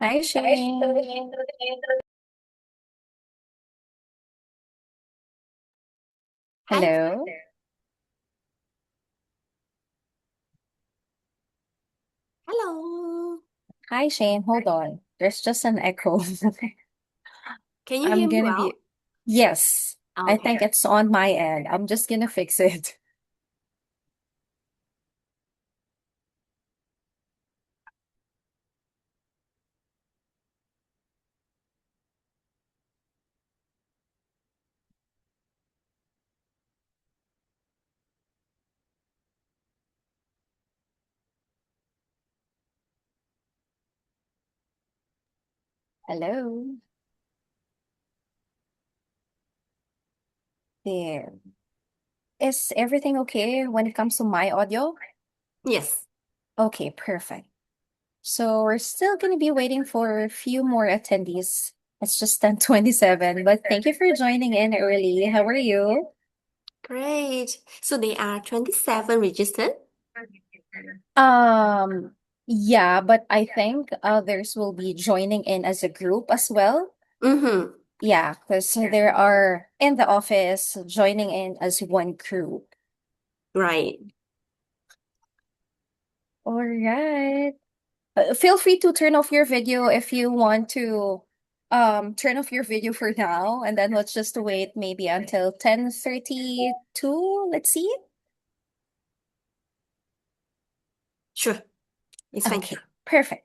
Hi, Shane. Hi. Hello. Hello. Hi, Shane. Hold on. There's just an echo. Can you I'm hear me gonna well? be. Yes, I Okay. think it's on my end. I'm just gonna fix it. Hello. There. Is everything okay when it comes to my audio? Yes. Okay, perfect. So we're still gonna be waiting for a few more attendees. It's just 10:27, but thank you for joining in early. How are you? Great. So they are 27 registered? Um, yeah, but I think others will be joining in as a group as well. Mm-hmm. Yeah, because there are in the office joining in as one group. Right. All right. Feel free to turn off your video if you want to turn off your video for now, and then let's just wait maybe until 10:32. Let's see. Sure. It's fine. Okay, perfect.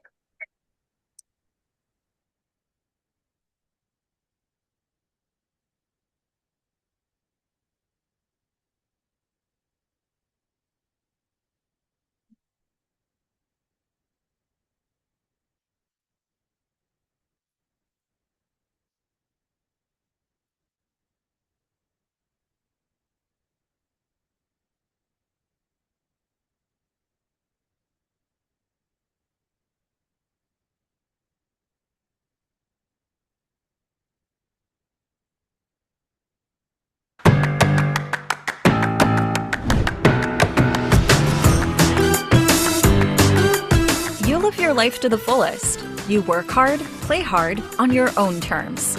You live your life to the fullest. You work hard, play hard, on your own terms.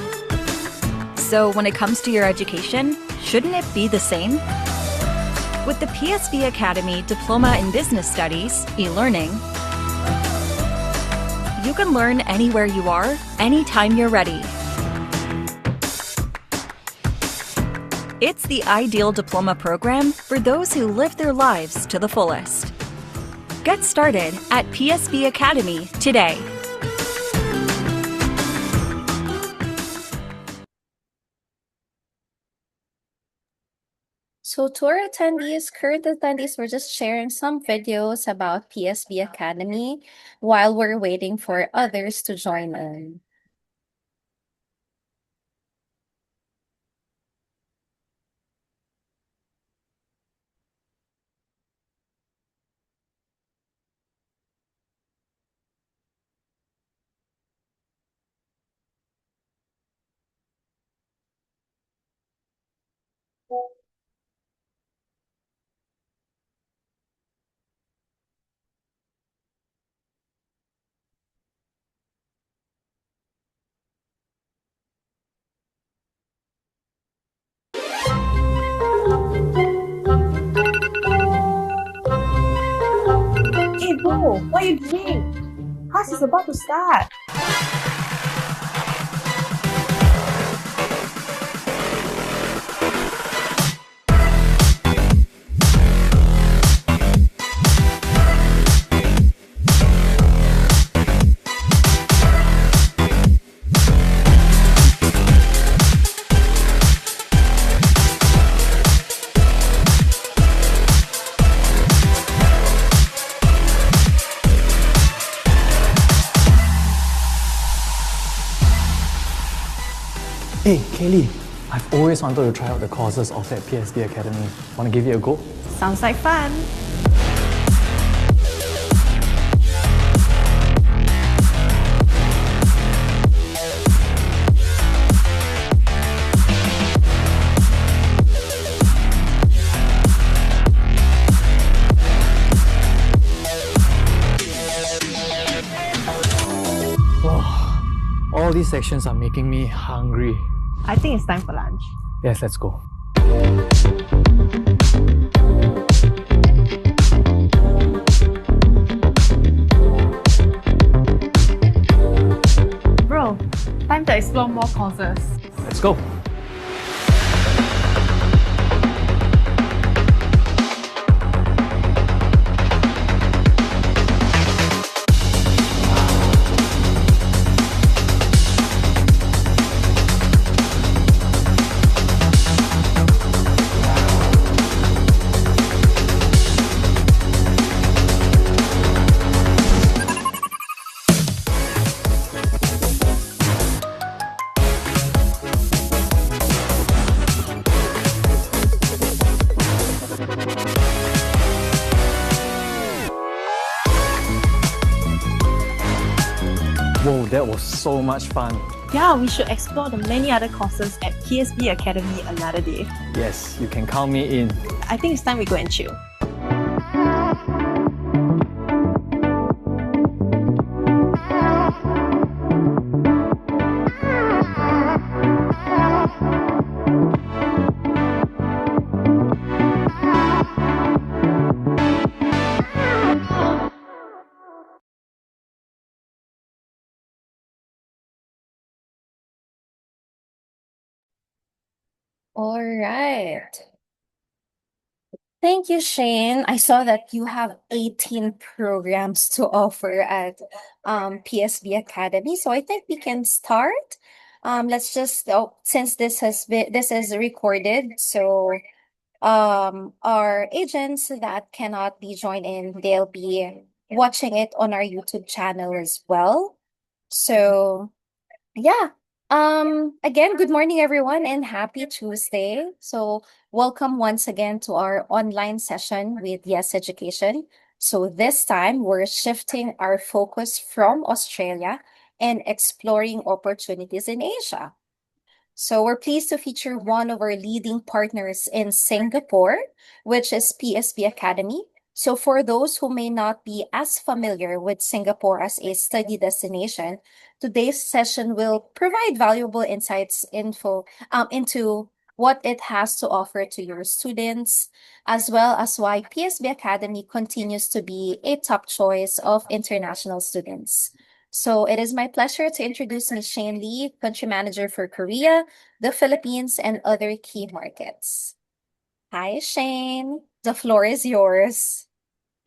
So, when it comes to your education, shouldn't it be the same? With the PSB Academy Diploma in Business Studies, e-learning, you can learn anywhere you are, anytime you're ready. It's the ideal diploma program for those who live their lives to the fullest. Get started at PSB Academy today. So to our attendees, current attendees, we're just sharing some videos about PSB Academy while we're waiting for others to join in. Hey bro, what are you doing? Class is about to start. Hey, Kaylee, I've always wanted to try out the courses offered at PSB Academy. Want to give it a go? Sounds like fun. Wow, these sections are making me hungry. I think it's time for lunch. Yes, let's go. Bro, time to explore more courses. Let's go. Whoa, that was so much fun. Yeah, we should explore the many other courses at PSB Academy another day. Yes, you can count me in. I think it's time we go and chill. All right. Thank you, Shane. I saw that you have 18 programs to offer at PSB Academy. So I think we can start. Let's just since this is recorded, so our agents that cannot be joined in, they'll be watching it on our YouTube channel as well. So yeah. Again, good morning, everyone, and happy Tuesday. So, welcome once again to our online session with Yes Education. So, this time we're shifting our focus from Australia and exploring opportunities in Asia. So we're pleased to feature one of our leading partners in Singapore, which is PSB Academy. So for those who may not be as familiar with Singapore as a study destination, today's session will provide valuable into what it has to offer to your students, as well as why PSB Academy continues to be a top choice of international students. So it is my pleasure to introduce Ms. Shane Lee, Country Manager for Korea, the Philippines, and other key markets. Hi, Shane. The floor is yours.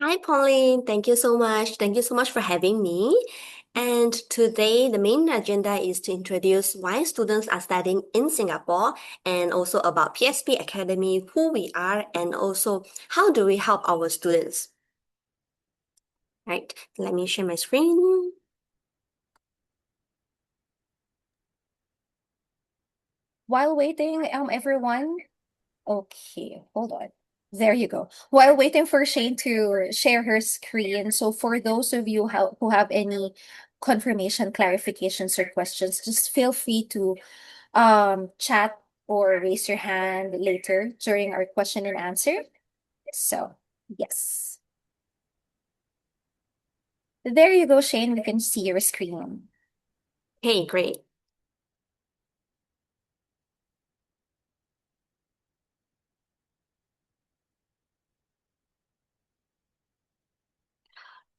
Hi, Pauline. Thank you so much. Thank you so much for having me. And today, the main agenda is to introduce why students are studying in Singapore and also about PSB Academy, who we are, and also how do we help our students. Right, let me share my screen. While waiting, everyone. Okay, hold on. There you go. While waiting for Shane to share her screen, so for those of you who have any confirmation, clarifications, or questions, just feel free to chat or raise your hand later during our question and answer. So, yes. There you go, Shane. We can see your screen. Okay, great.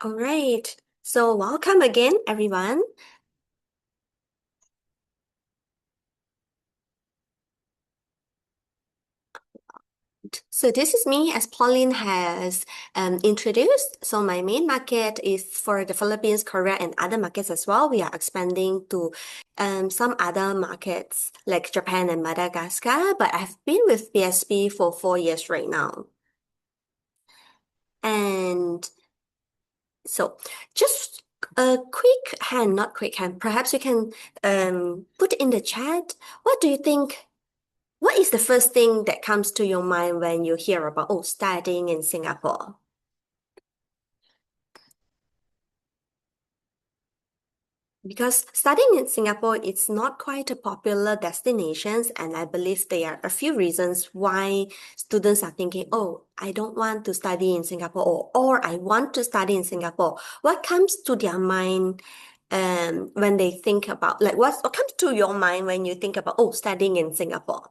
All right. So welcome again, everyone. So this is me, as Pauline has introduced. So my main market is for the Philippines, Korea, and other markets as well. We are expanding to some other markets like Japan and Madagascar, but I've been with PSB for 4 years right now. And so just a quick hand, not quick hand, perhaps you can put in the chat, what do you think? What is the first thing that comes to your mind when you hear about studying in Singapore? Because studying in Singapore it's not quite a popular destination, and I believe there are a few reasons why students are thinking, oh, I don't want to study in Singapore, or I want to study in Singapore. What comes to their mind when they think about, like, what comes to your mind when you think about, oh, studying in Singapore?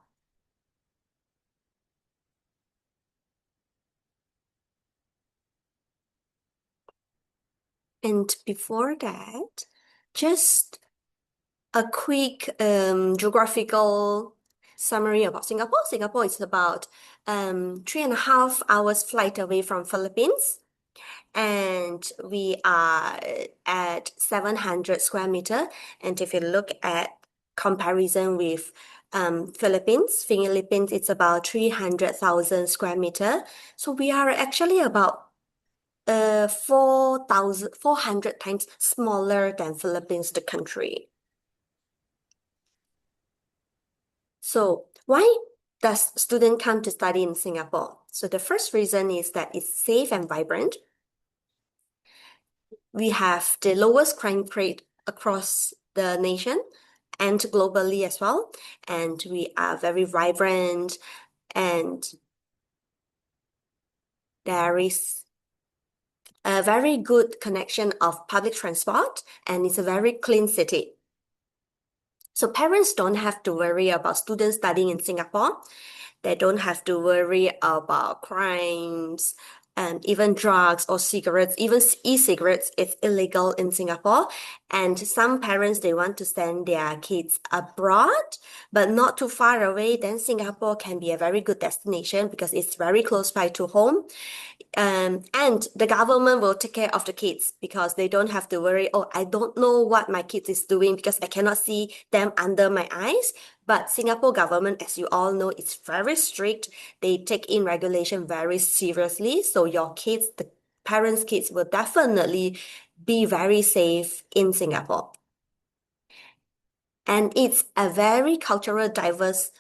And before that, just a quick geographical summary about Singapore. Singapore is about 3.5 hours flight away from Philippines, and we are at 700 square meter. And if you look at comparison with Philippines, it's about 300,000 square meter. So we are actually about 400 times smaller than Philippines, the country. So why does student come to study in Singapore? So the first reason is that it's safe and vibrant. We have the lowest crime rate across the nation and globally as well. And we are very vibrant, and there is a very good connection of public transport, and it's a very clean city. So parents don't have to worry about students studying in Singapore. They don't have to worry about crimes and even drugs or cigarettes. Even e-cigarettes, it's illegal in Singapore. And some parents, they want to send their kids abroad, but not too far away. Then Singapore can be a very good destination because it's very close by to home. And the government will take care of the kids because they don't have to worry, oh, I don't know what my kids is doing because I cannot see them under my eyes. But Singapore government, as you all know, it's very strict. They take in regulation very seriously. So your kids, the parents' kids will definitely be very safe in Singapore. And it's a very cultural diverse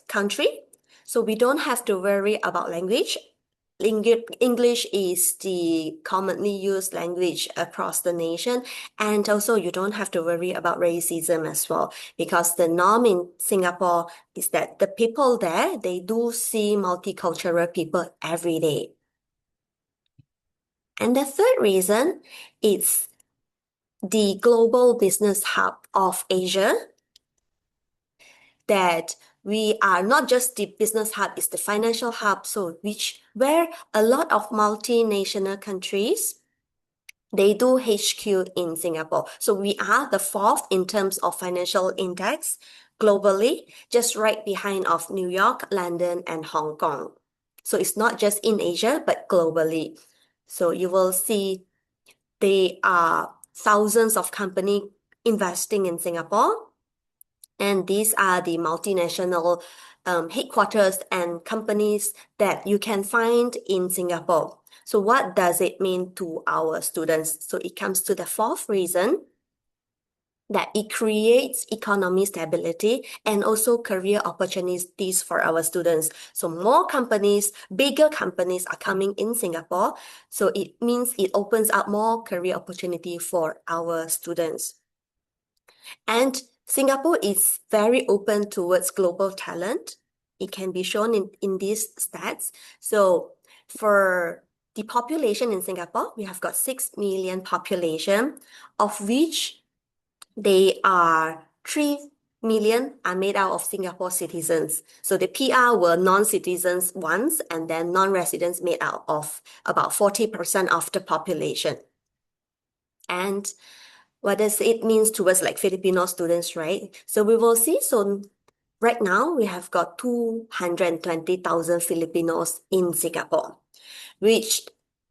country. So we don't have to worry about language. English is the commonly used language across the nation. And also you don't have to worry about racism as well, because the norm in Singapore is that the people there, they do see multicultural people every day. And the third reason is the global business hub of Asia, that we are not just the business hub, it's the financial hub, so where a lot of multinational countries, they do HQ in Singapore. So we are the fourth in terms of financial index globally, just right behind of New York, London, and Hong Kong. So it's not just in Asia, but globally. So you will see there are thousands of companies investing in Singapore. And these are the multinational headquarters and companies that you can find in Singapore. So what does it mean to our students? So it comes to the fourth reason, that it creates economic stability and also career opportunities for our students. So more companies, bigger companies are coming in Singapore. So it means it opens up more career opportunity for our students. And Singapore is very open towards global talent. It can be shown in these stats. So for the population in Singapore, we have got 6 million population, of which they are 3 million are made out of Singapore citizens. So the PR were non-citizens once, and then non-residents made out of about 40% of the population. And what does it mean towards like Filipino students, right? So we will see. So right now we have got 220,000 Filipinos in Singapore, which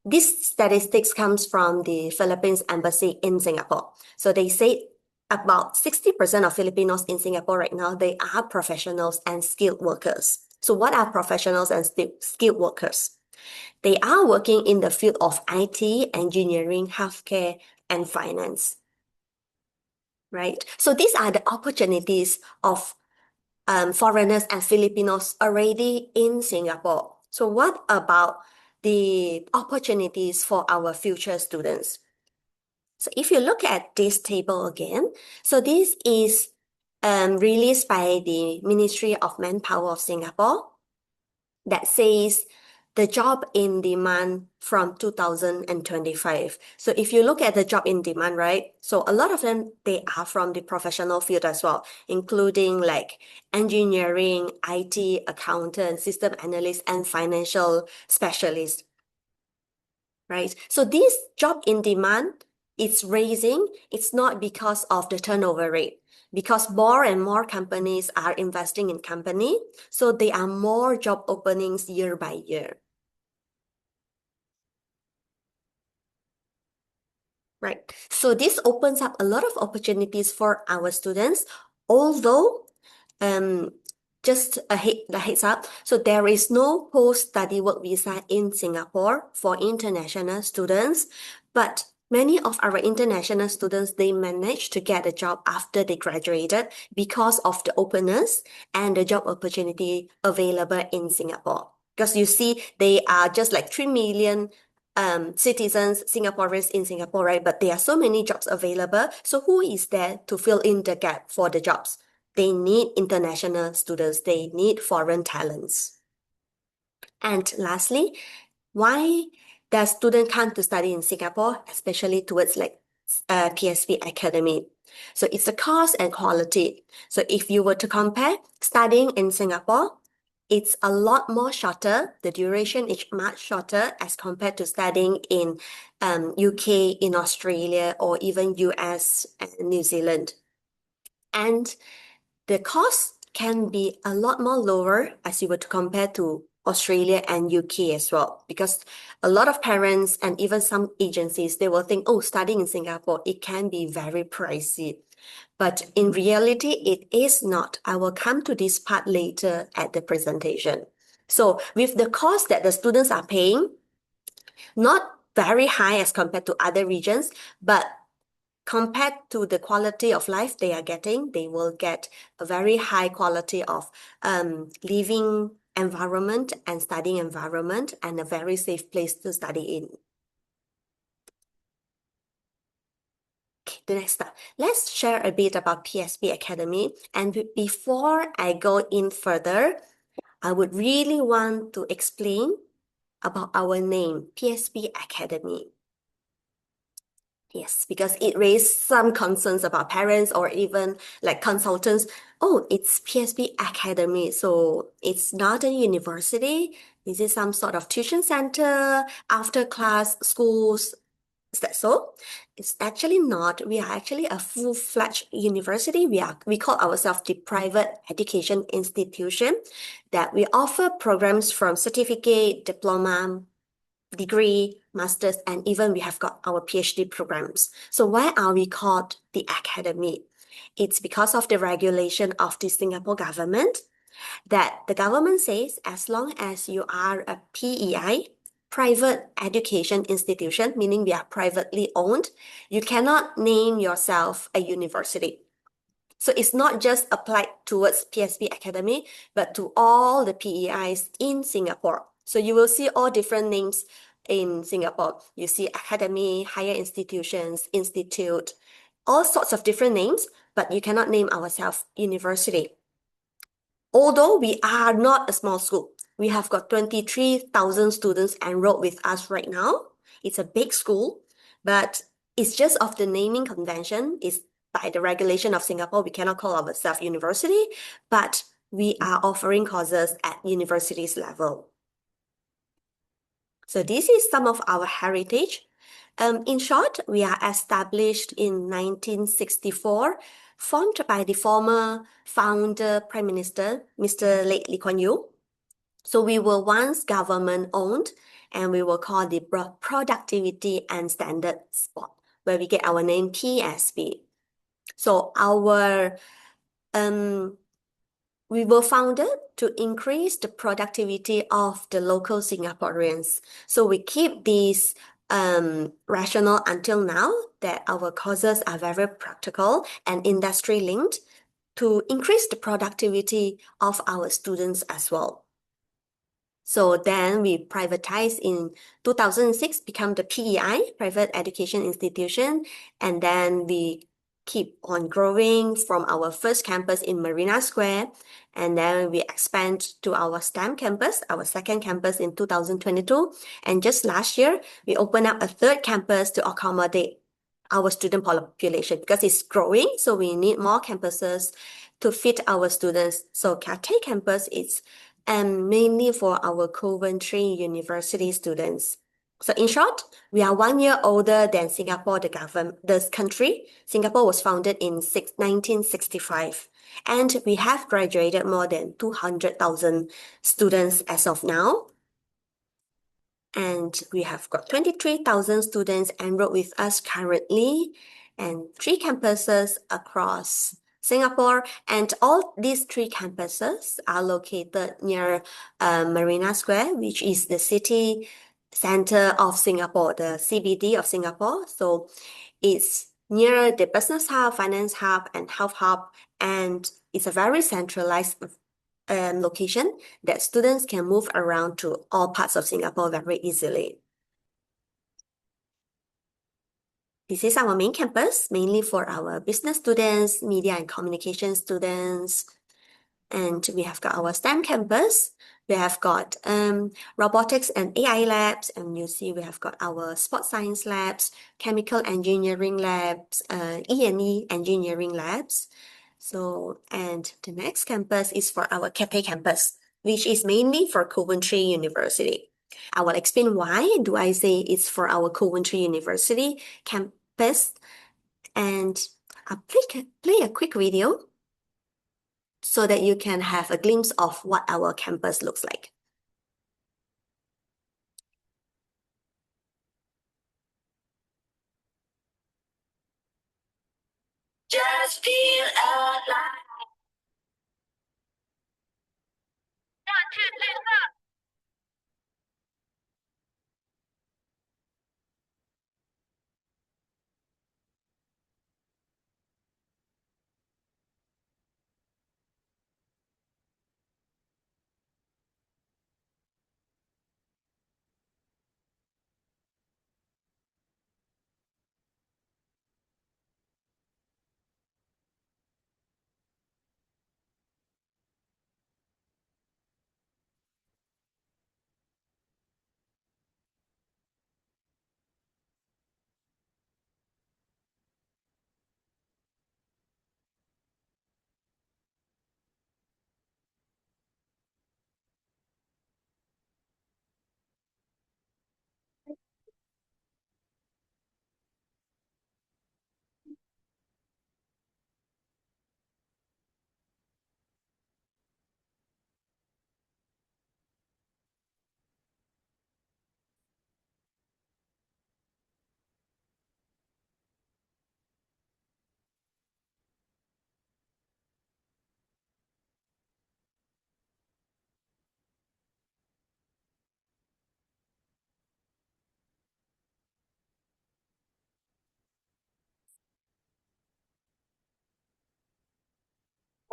this statistics comes from the Philippines Embassy in Singapore. So they say about 60% of Filipinos in Singapore right now, they are professionals and skilled workers. So what are professionals and skilled workers? They are working in the field of IT, engineering, healthcare, and finance. Right? So these are the opportunities of foreigners and Filipinos already in Singapore. So what about the opportunities for our future students? So if you look at this table again, so this is released by the Ministry of Manpower of Singapore that says the job in demand from 2025. So if you look at the job in demand, right? So a lot of them, they are from the professional field as well, including like engineering, IT, accountant, system analyst, and financial specialist, right? So this job in demand, it's raising. It's not because of the turnover rate, because more and more companies are investing in company. So there are more job openings year by year. Right. So this opens up a lot of opportunities for our students, although um, just the heads up, so there is no post-study work visa in Singapore for international students, but many of our international students, they manage to get a job after they graduated because of the openness and the job opportunity available in Singapore. Because you see, they are just like 3 million citizens, Singaporeans in Singapore, right? But there are so many jobs available. So who is there to fill in the gap for the jobs? They need international students. They need foreign talents. And lastly, why does student come to study in Singapore, especially towards like PSB Academy? So it's the cost and quality. So if you were to compare studying in Singapore, it's a lot more shorter. The duration is much shorter as compared to studying in UK, in Australia, or even US and New Zealand. And the cost can be a lot more lower as you were to compare to Australia and UK as well, because a lot of parents and even some agencies, they will think, oh, studying in Singapore, it can be very pricey. But in reality, it is not. I will come to this part later at the presentation. So with the cost that the students are paying, not very high as compared to other regions, but compared to the quality of life they are getting, they will get a very high quality of living environment and studying environment and a very safe place to study in. Okay, the next step. Let's share a bit about PSB Academy. And before I go in further, I would really want to explain about our name, PSB Academy. Yes, because it raised some concerns about parents or even like consultants. Oh, it's PSB Academy, so it's not a university. Is it some sort of tuition center, after class schools? Is that so? It's actually not. We are actually a full-fledged university. We call ourselves the private education institution that we offer programs from certificate, diploma, degree, master's, and even we have got our PhD programs. So why are we called the academy? It's because of the regulation of the Singapore government that the government says as long as you are a PEI, private education institution, meaning we are privately owned, you cannot name yourself a university. So it's not just applied towards PSB Academy, but to all the PEIs in Singapore. So you will see all different names in Singapore. You see academy, higher institutions, institute, all sorts of different names, but you cannot name ourselves university. Although we are not a small school, we have got 23,000 students enrolled with us right now. It's a big school, but it's just of the naming convention. It's by the regulation of Singapore, we cannot call ourselves university, but we are offering courses at universities level. So this is some of our heritage. In short, we are established in 1964, formed by the former founder, Prime Minister, Mr. late Lee Kuan Yew. So we were once government-owned, and we were called the Productivity and Standards Board, where we get our name PSB. So we were founded to increase the productivity of the local Singaporeans. So we keep this rationale until now that our courses are very practical and industry linked to increase the productivity of our students as well. So then we privatized in 2006, become the PEI, Private Education Institution, and then we keep on growing from our first campus in Marina Square, and then we expand to our STEM campus, our second campus in 2022. And just last year, we opened up a third campus to accommodate our student population because it's growing, so we need more campuses to fit our students. So Cathay campus is mainly for our Coventry University students. So in short, we are 1 year older than Singapore, the country. Singapore was founded in 1965, and we have graduated more than 200,000 students as of now. And we have got 23,000 students enrolled with us currently, and 3 campuses across Singapore. And all these 3 campuses are located near Marina Square, which is the city center of Singapore, the CBD of Singapore. So it's near the business hub, finance hub, and health hub, and it's a very centralized location that students can move around to all parts of Singapore very easily. This is our main campus, mainly for our business students, media and communication students. And we have got our STEM campus. We have got robotics and AI labs, and you see we have got our sports science labs, chemical engineering labs, E&E engineering labs. So, and the next campus is for our Cathay campus, which is mainly for Coventry University. I will explain why do I say it's for our Coventry University campus, and I'll play a quick video so that you can have a glimpse of what our campus looks like. Just feel alive.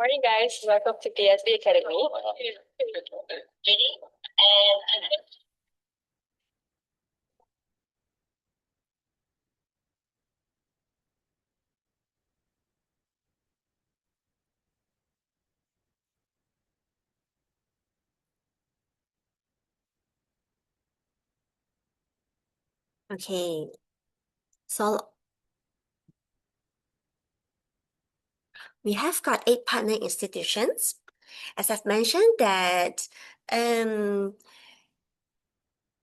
Morning, guys. Welcome to PSB Academy. Okay, so we have got 8 partner institutions. As I've mentioned that,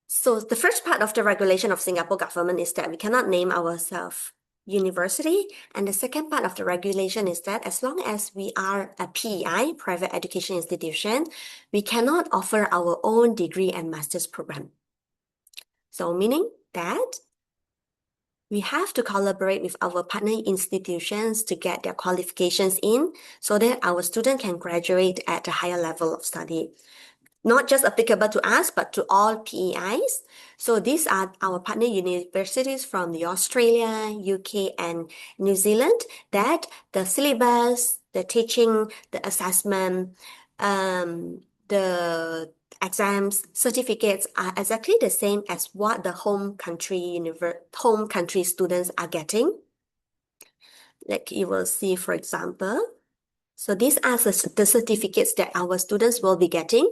so the first part of the regulation of Singapore government is that we cannot name ourselves university. And the second part of the regulation is that as long as we are a PEI, private education institution, we cannot offer our own degree and master's program. So meaning that we have to collaborate with our partner institutions to get their qualifications in so that our student can graduate at a higher level of study. Not just applicable to us, but to all PEIs. So these are our partner universities from the Australia, UK, and New Zealand, that the syllabus, the teaching, the assessment, the exams, certificates are exactly the same as what the home country students are getting. Like you will see, for example. So these are the certificates that our students will be getting.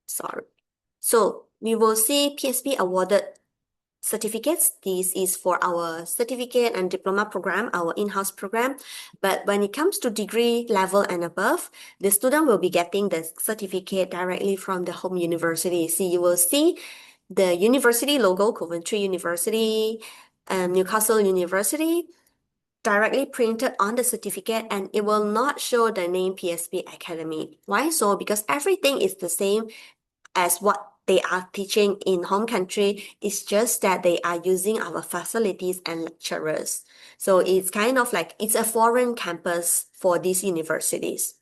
Sorry. So we will see PSB awarded certificates. This is for our certificate and diploma program, our in-house program. But when it comes to degree level and above, the student will be getting the certificate directly from the home university. So you will see the university logo, Coventry University, Newcastle University, directly printed on the certificate, and it will not show the name PSB Academy. Why so? Because everything is the same as what they are teaching in home country. It's just that they are using our facilities and lecturers. So it's kind of like it's a foreign campus for these universities,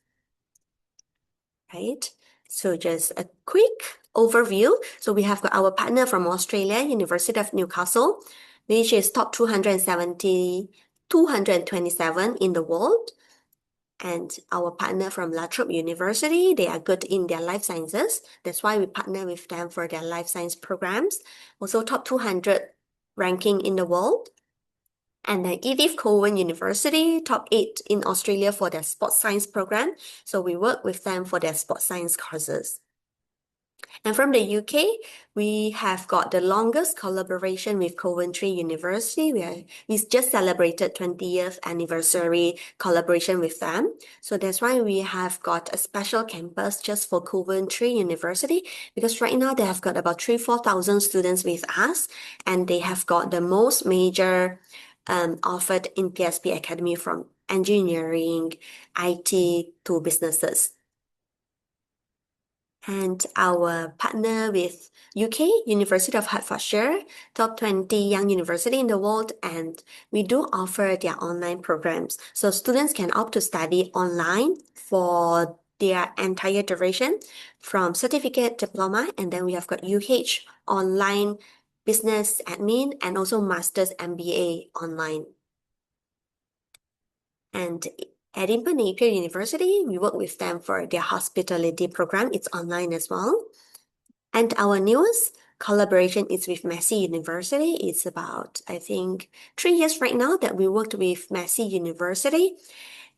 right? So just a quick overview. So we have got our partner from Australia, University of Newcastle, which is top 227 in the world. And our partner from La Trobe University, they are good in their life sciences. That's why we partner with them for their life science programs. Also top 200 ranking in the world. And then Edith Cowan University, top 8 in Australia for their sports science program. So we work with them for their sports science courses. And from the UK, we have got the longest collaboration with Coventry University. We just celebrated 20th anniversary collaboration with them. So that's why we have got a special campus just for Coventry University, because right now they have got about 4,000 students with us, and they have got the most major offered in PSB Academy, from engineering, IT to businesses. And our partner with UK, University of Hertfordshire, top 20 young university in the world, and we do offer their online programs. So students can opt to study online for their entire duration from certificate, diploma, and then we have got UH online business admin and also master's MBA online. And Edinburgh Napier University, we work with them for their hospitality program. It's online as well. And our newest collaboration is with Massey University. It's about, I think, 3 years right now that we worked with Massey University,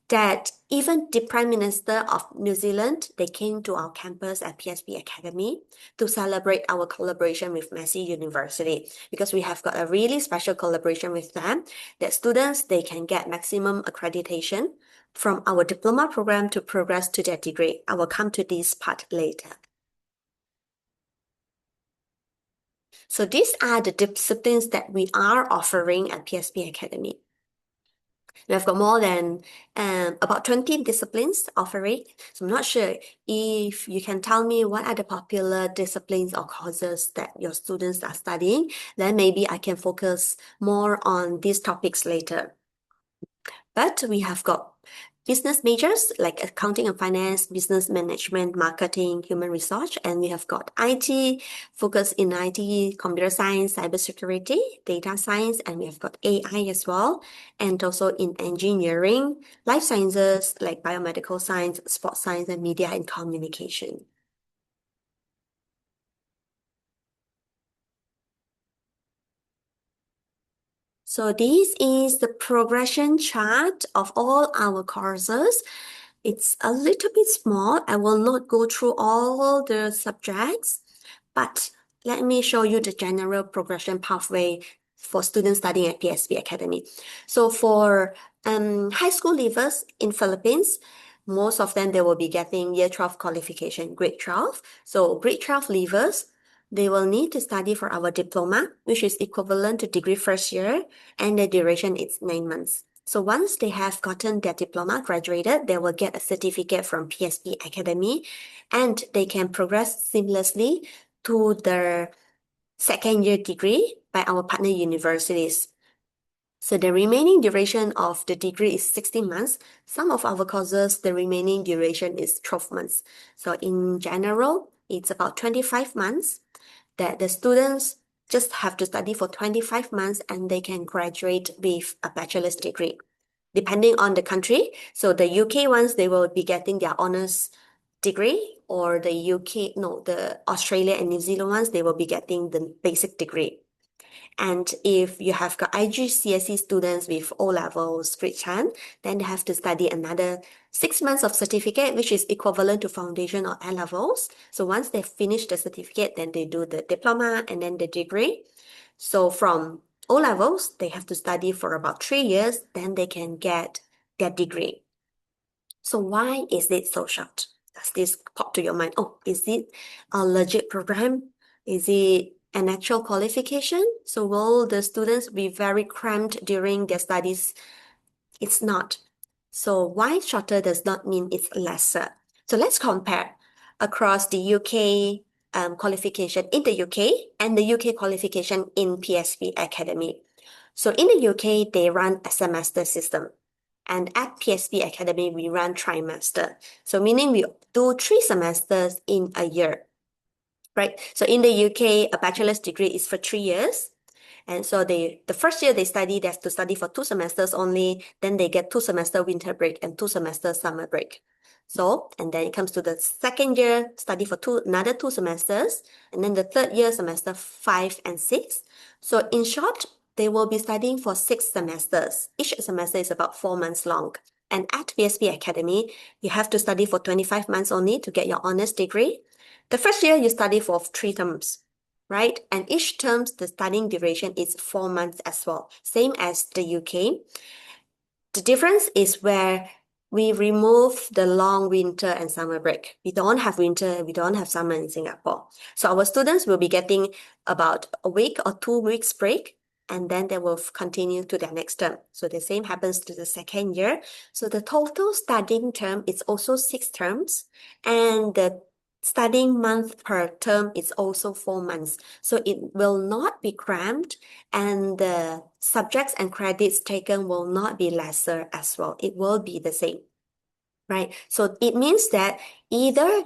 that even the Prime Minister of New Zealand, they came to our campus at PSB Academy to celebrate our collaboration with Massey University, because we have got a really special collaboration with them that students, they can get maximum accreditation from our diploma program to progress to their degree. I will come to this part later. So these are the disciplines that we are offering at PSB Academy. We've got more than about 20 disciplines offering. So I'm not sure if you can tell me what are the popular disciplines or courses that your students are studying, then maybe I can focus more on these topics later. But we have got business majors like accounting and finance, business management, marketing, human resource, and we have got IT, focus in IT, computer science, cybersecurity, data science, and we have got AI as well, and also in engineering, life sciences like biomedical science, sports science, and media and communication. So this is the progression chart of all our courses. It's a little bit small. I will not go through all the subjects, but let me show you the general progression pathway for students studying at PSB Academy. So for high school leavers in Philippines, most of them, they will be getting year 12 qualification, grade 12. So grade 12 leavers, they will need to study for our diploma, which is equivalent to degree first year, and the duration is 9 months. So once they have gotten their diploma, graduated, they will get a certificate from PSB Academy, and they can progress seamlessly to their second year degree by our partner universities. So the remaining duration of the degree is 16 months. Some of our courses, the remaining duration is 12 months. So in general, it's about 25 months that the students just have to study for 25 months and they can graduate with a bachelor's degree, depending on the country. So the UK ones, they will be getting their honors degree, or the Australia and New Zealand ones, they will be getting the basic degree. And if you have got IGCSE students with O levels grade 10, then they have to study another 6 months of certificate, which is equivalent to foundation or A levels. So once they finish the certificate, then they do the diploma and then the degree. So from O levels, they have to study for about 3 years, then they can get their degree. So why is it so short? Does this pop to your mind? Oh, is it a legit program? Is it an actual qualification? So will the students be very cramped during their studies? It's not. So why shorter does not mean it's lesser. So let's compare across the UK qualification in the UK and the UK qualification in PSB Academy. So in the UK, they run a semester system. And at PSB Academy, we run trimester. So meaning we do 3 semesters in a year, right? So in the UK, a bachelor's degree is for 3 years. And so the first year they have to study for 2 semesters only. Then they get 2 semester winter break and 2 semester summer break. So, and then it comes to the second year, study for another 2 semesters. And then the third year, semester 5 and 6. So in short, they will be studying for 6 semesters. Each semester is about 4 months long. And at PSB Academy, you have to study for 25 months only to get your honors degree. The first year, you study for 3 terms, right? And each term, the studying duration is 4 months as well, same as the UK. The difference is where we remove the long winter and summer break. We don't have winter, we don't have summer in Singapore. So our students will be getting about a week or 2 weeks break, and then they will continue to their next term. So the same happens to the second year. So the total studying term is also 6 terms, and the studying month per term is also 4 months. So it will not be cramped, and the subjects and credits taken will not be lesser as well. It will be the same, right? So it means that either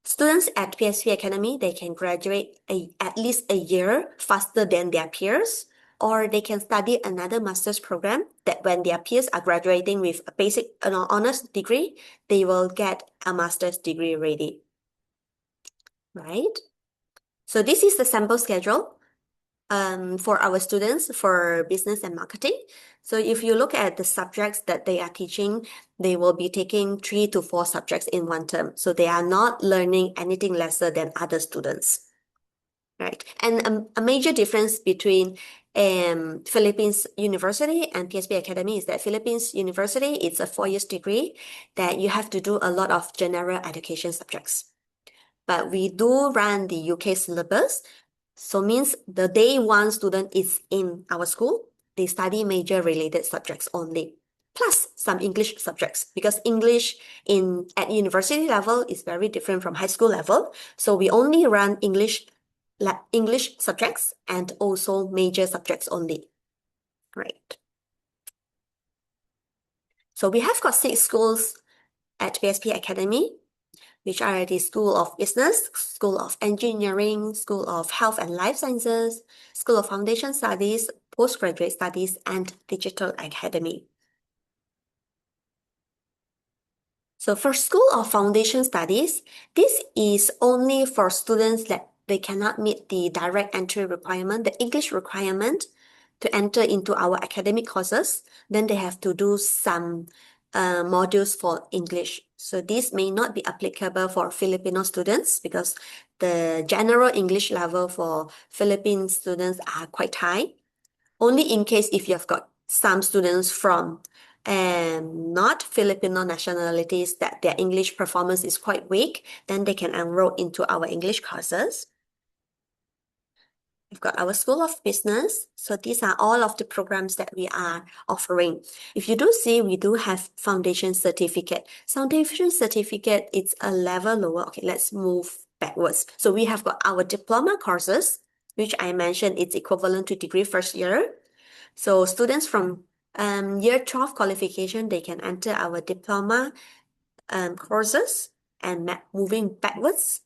students at PSB Academy, they can graduate at least a year faster than their peers, or they can study another master's program that when their peers are graduating with a basic honors degree, they will get a master's degree ready, right? So this is the sample schedule for our students for business and marketing. So if you look at the subjects that they are teaching, they will be taking 3 to 4 subjects in one term. So they are not learning anything lesser than other students, right? And a major difference between Philippines University and PSB Academy is that Philippines University, it's a 4 years degree that you have to do a lot of general education subjects. But we do run the UK syllabus. So means the day one student is in our school, they study major related subjects only, plus some English subjects, because English at university level is very different from high school level. So we only run English subjects and also major subjects only, right? So we have got 6 schools at PSP Academy, which are the School of Business, School of Engineering, School of Health and Life Sciences, School of Foundation Studies, Postgraduate Studies, and Digital Academy. So for School of Foundation Studies, this is only for students that they cannot meet the direct entry requirement, the English requirement to enter into our academic courses. Then they have to do some modules for English. So this may not be applicable for Filipino students because the general English level for Philippine students are quite high. Only in case if you've got some students from not Filipino nationalities that their English performance is quite weak, then they can enroll into our English courses. We've got our School of Business. So these are all of the programs that we are offering. If you do see, we do have foundation certificate. Foundation certificate, it's a level lower. Okay, let's move backwards. So we have got our diploma courses, which I mentioned it's equivalent to degree first year. So students from year 12 qualification, they can enter our diploma courses, and moving backwards.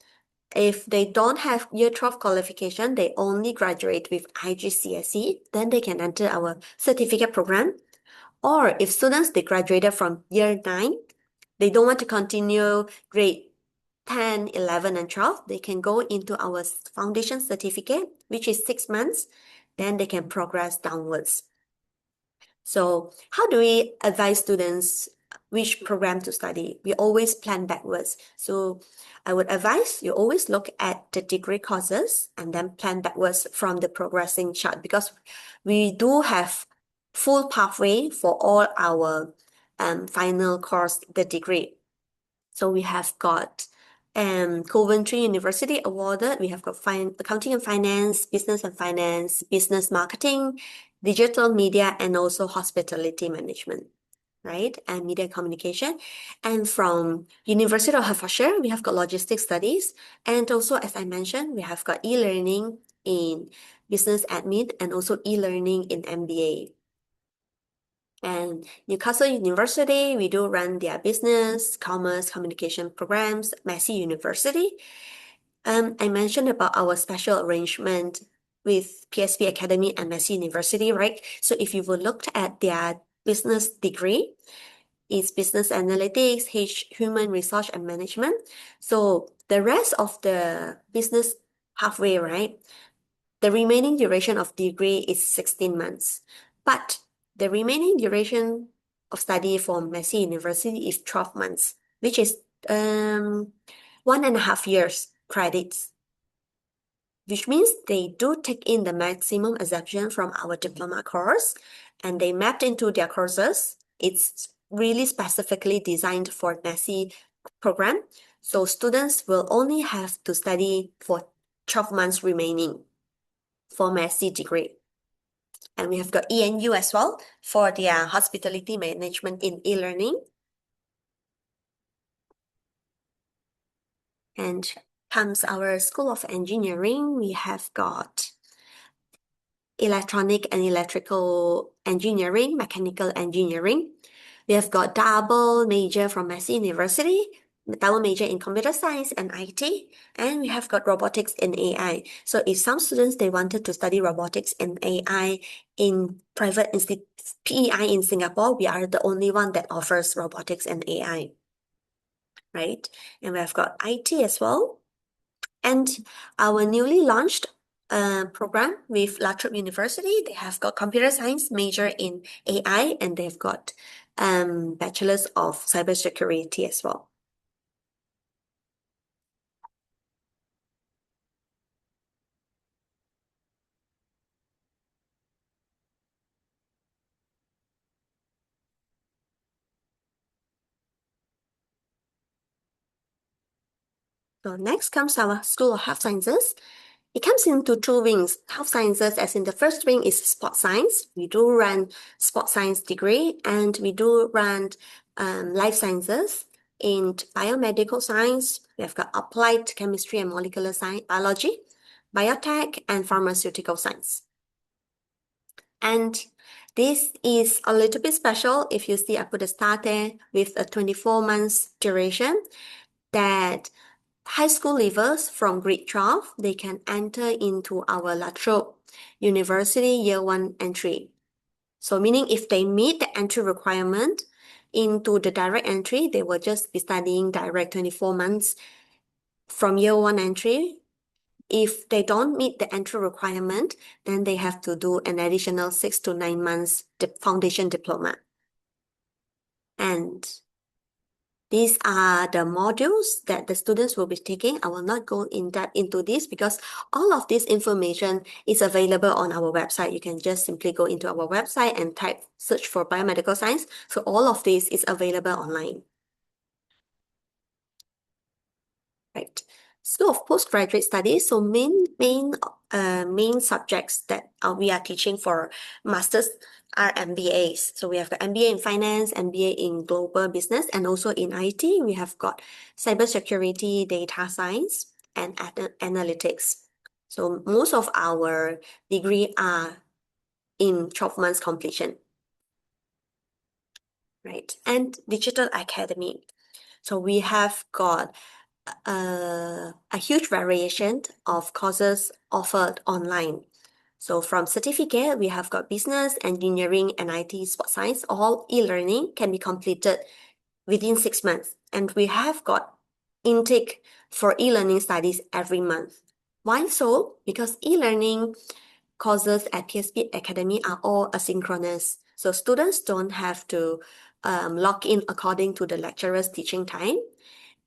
If they don't have year 12 qualification, they only graduate with IGCSE, then they can enter our certificate program. Or if students, they graduated from year 9, they don't want to continue grade 10, 11, and 12, they can go into our foundation certificate, which is 6 months. then they can progress downwards. So how do we advise students which program to study? We always plan backwards. So I would advise you always look at the degree courses and then plan backwards from the progressing chart, because we do have full pathway for all our final course, the degree. So we have got Coventry University awarded. We have got accounting and finance, business and finance, business marketing, digital media, and also hospitality management, right? And media communication. And from University of Hertfordshire, we have got logistics studies. And also, as I mentioned, we have got e-learning in business admin and also e-learning in MBA. And Newcastle University, we do run their business, commerce, communication programs, Massey University. I mentioned about our special arrangement with PSB Academy and Massey University, right? So if you would look at their business degree, it's business analytics, human resource and management. So the rest of the business pathway, right? The remaining duration of degree is 16 months. But the remaining duration of study for Massey University is 12 months, which is 1.5 years credits, which means they do take in the maximum exemption from our diploma course and they mapped into their courses. It's really specifically designed for Massey program. So students will only have to study for 12 months remaining for Massey degree. And we have got ENU as well for their hospitality management in e-learning. And comes our School of Engineering. We have got electronic and electrical engineering, mechanical engineering. We have got double major from Massey University, double major in computer science and IT, and we have got robotics and AI. So if some students, they wanted to study robotics and AI in private PEI in Singapore, we are the only one that offers robotics and AI, right? And we have got IT as well. And our newly launched program with La Trobe University, they have got computer science major in AI, and they've got bachelor's of cybersecurity as well. So next comes our School of Health Sciences. It comes into two wings. Health Sciences, as in the first wing, is Sport Science. We do run Sport Science degree, and we do run Life Sciences. In Biomedical Science, we have got Applied Chemistry and Molecular Science, Biology, Biotech, and Pharmaceutical Science. And this is a little bit special. If you see, I put a star there with a 24 months duration, that high school leavers from grade 12, they can enter into our La Trobe University year 1 entry. So meaning if they meet the entry requirement into the direct entry, they will just be studying direct 24 months from year 1 entry. If they don't meet the entry requirement, then they have to do an additional 6 to 9 months foundation diploma. And these are the modules that the students will be taking. I will not go in depth into this because all of this information is available on our website. You can just simply go into our website and search for biomedical science. So all of this is available online. Right. School of Postgraduate Studies. So main subjects that we are teaching for masters are MBAs. So we have got MBA in finance, MBA in global business, and also in IT, we have got cybersecurity, data science, and analytics. So most of our degree are in 12 months completion. Right. And Digital Academy. So we have got a huge variation of courses offered online. So from certificate, we have got business, engineering, and IT, sport science, all e-learning can be completed within 6 months. And we have got intake for e-learning studies every month. Why so? Because e-learning courses at PSB Academy are all asynchronous. So students don't have to log in according to the lecturer's teaching time.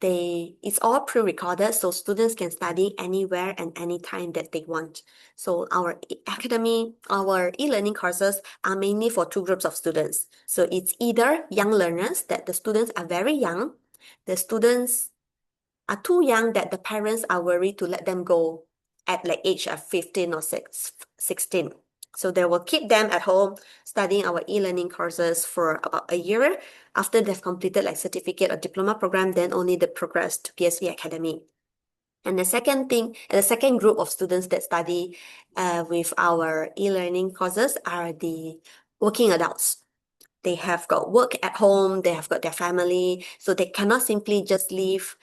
It's all pre-recorded, so students can study anywhere and anytime that they want. So our our e-learning courses are mainly for two groups of students. So it's either young learners, that the students are very young, the students are too young that the parents are worried to let them go at like age of 15 or 16. So they will keep them at home studying our e-learning courses for about a year. After they've completed like certificate or diploma program, then only they progress to PSB Academy. And the second group of students that study with our e-learning courses are the working adults. They have got work at home, they have got their family, so they cannot simply just leave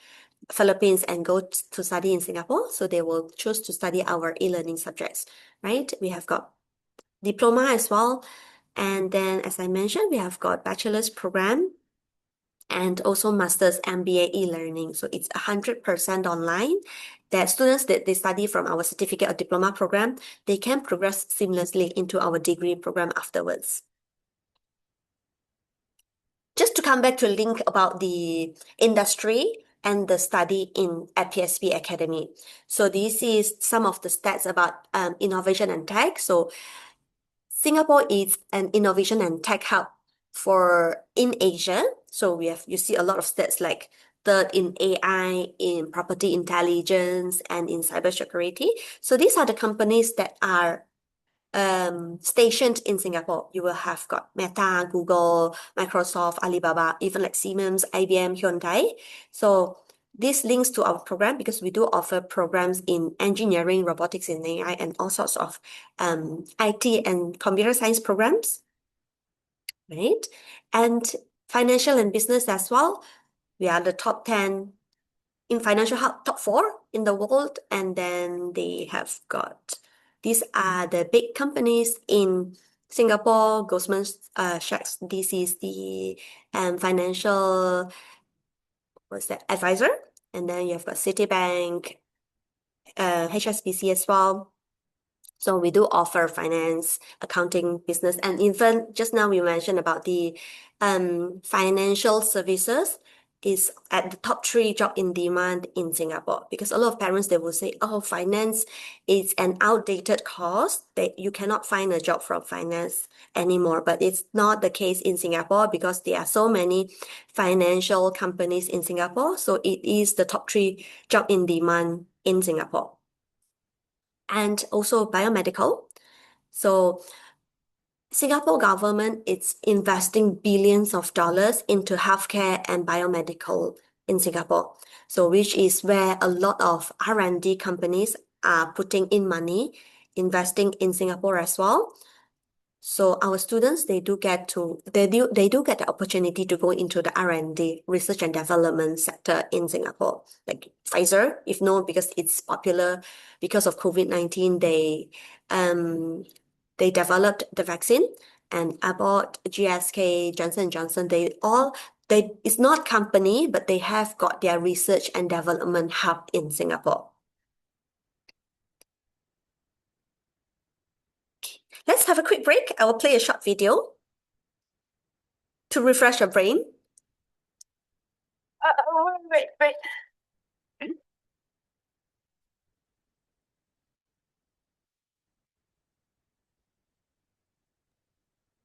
Philippines and go to study in Singapore. So they will choose to study our e-learning subjects, right? We have got diploma as well. And then, as I mentioned, we have got bachelor's program and also master's MBA e-learning. So it's 100% online. That students that they study from our certificate or diploma program, they can progress seamlessly into our degree program afterwards. Just to come back to link about the industry and the study at PSB Academy. So this is some of the stats about innovation and tech. So Singapore is an innovation and tech hub in Asia. So you see a lot of stats like third in AI, in property intelligence, and in cybersecurity. So these are the companies that are stationed in Singapore. You will have got Meta, Google, Microsoft, Alibaba, even like Siemens, IBM, Hyundai. So this links to our program because we do offer programs in engineering, robotics, and AI, and all sorts of IT and computer science programs, right? And financial and business as well. We are the top 10 in financial hub, top 4 in the world, and then they have got these are the big companies in Singapore, Goldman Sachs. This is the financial advisor, and then you have got Citibank, HSBC as well. So we do offer finance, accounting, business, and even just now we mentioned about the financial services is at the top 3 job in demand in Singapore, because a lot of parents, they will say, oh, finance is an outdated course, that you cannot find a job from finance anymore. But it's not the case in Singapore because there are so many financial companies in Singapore. So it is the top 3 job in demand in Singapore. And also biomedical. So Singapore government is investing billions of dollars into healthcare and biomedical in Singapore. So which is where a lot of R&D companies are putting in money, investing in Singapore as well. So our students, they do get the opportunity to go into the R&D, research and development sector in Singapore. Like Pfizer, if known because it's popular because of COVID-19, they developed the vaccine, and Abbott, GSK, Johnson & Johnson, it's not company, but they have got their research and development hub in Singapore. Let's have a quick break. I will play a short video to refresh your brain. Wait.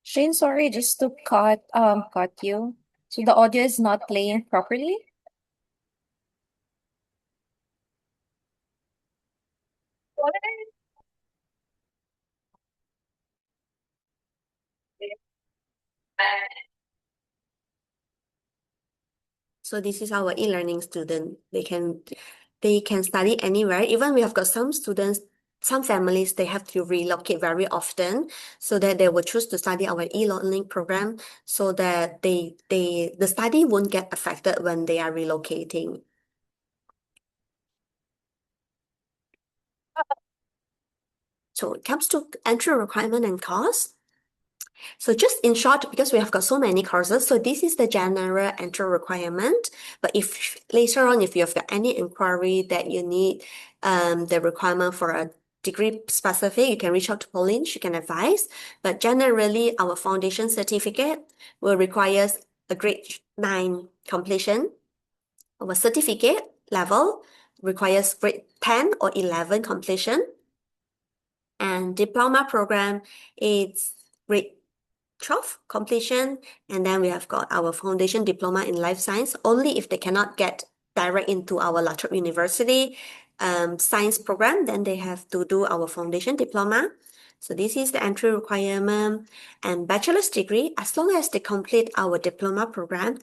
Shane, sorry, just to cut you. So the audio is not playing properly? So this is our e-learning student. They can study anywhere. Even we have got some students, some families, they have to relocate very often, so that they will choose to study our e-learning program, so that the study won't get affected when they are relocating. So it comes to entry requirement and cost. So just in short, because we have got so many courses, so this is the general entry requirement. But if later on, if you have got any inquiry that you need the requirement for a degree specific, you can reach out to Pauline, she can advise. But generally, our foundation certificate will require a grade 9 completion. Our certificate level requires grade 10 or 11 completion. And diploma program is grade 12 completion. And then we have got our foundation diploma in life science. Only if they cannot get direct into our Lathrop University science program, then they have to do our foundation diploma. So this is the entry requirement. And bachelor's degree, as long as they complete our diploma program,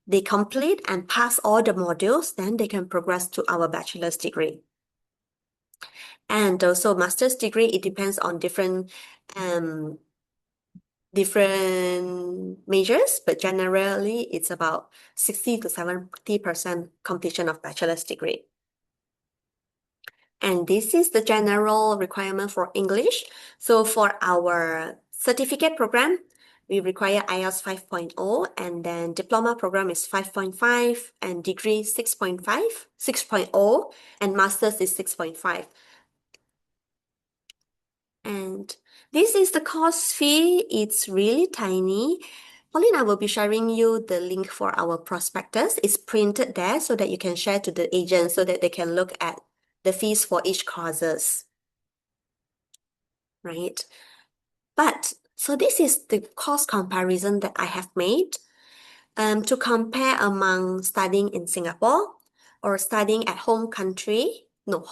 they complete and pass all the modules, then they can progress to our bachelor's degree. And also master's degree, it depends on different majors, but generally it's about 60 to 70% completion of bachelor's degree. And this is the general requirement for English. So for our certificate program, we require IELTS 5.0, and then diploma program is 5.5, and degree 6.5, 6.0, and master's is 6.5. And this is the course fee. It's really tiny. Pauline, I will be sharing you the link for our prospectus. It's printed there so that you can share to the agent so that they can look at the fees for each courses. Right? But, so this is the cost comparison that I have made to compare among studying in Singapore or studying at home country. No,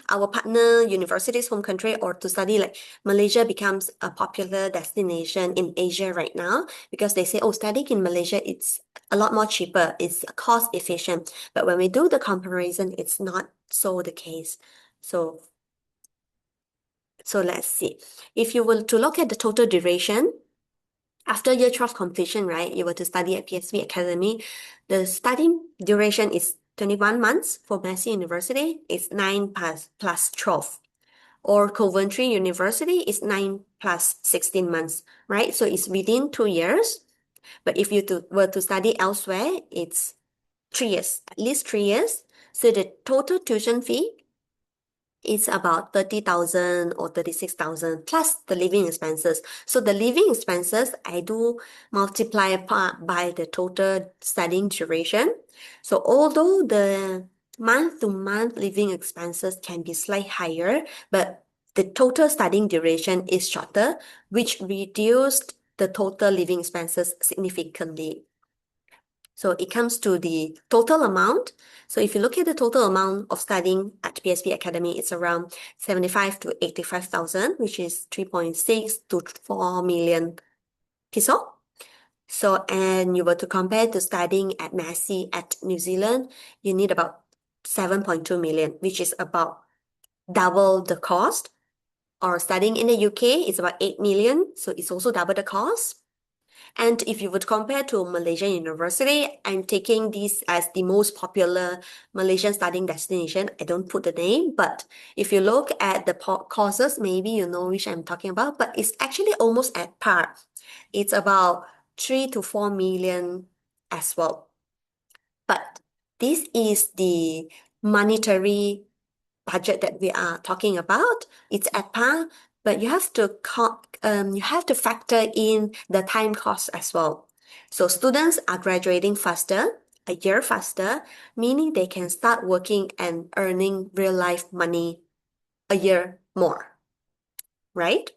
our partner university's home country, or to study like Malaysia becomes a popular destination in Asia right now because they say, oh, studying in Malaysia, it's a lot more cheaper, it's cost efficient. But when we do the comparison, it's not so the case. So let's see. If you were to look at the total duration, after year 12 completion, right, you were to study at PSB Academy, the studying duration is 21 months. For Massey University, it's 9 plus 12. Or Coventry University is 9 plus 16 months, right? So it's within 2 years. But if you were to study elsewhere, it's 3 years, at least 3 years. So the total tuition fee it's about 30,000 or 36,000 plus the living expenses. So the living expenses, I do multiply by the total studying duration. So although the month-to-month living expenses can be slightly higher, but the total studying duration is shorter, which reduced the total living expenses significantly. So it comes to the total amount. So if you look at the total amount of studying at PSB Academy, it's around 75 to 85,000, which is 3.6 to 4 million peso. So, and you were to compare to studying at Massey at New Zealand, you need about 7.2 million, which is about double the cost. Or studying in the UK, it's about 8 million, so it's also double the cost. And if you would compare to Malaysian University, I'm taking this as the most popular Malaysian studying destination. I don't put the name, but if you look at the courses, maybe you know which I'm talking about, but it's actually almost at par. It's about 3 to 4 million as well. But this is the monetary budget that we are talking about. It's at par, but you have to factor in the time cost as well. So students are graduating faster, a year faster, meaning they can start working and earning real life money a year more, right?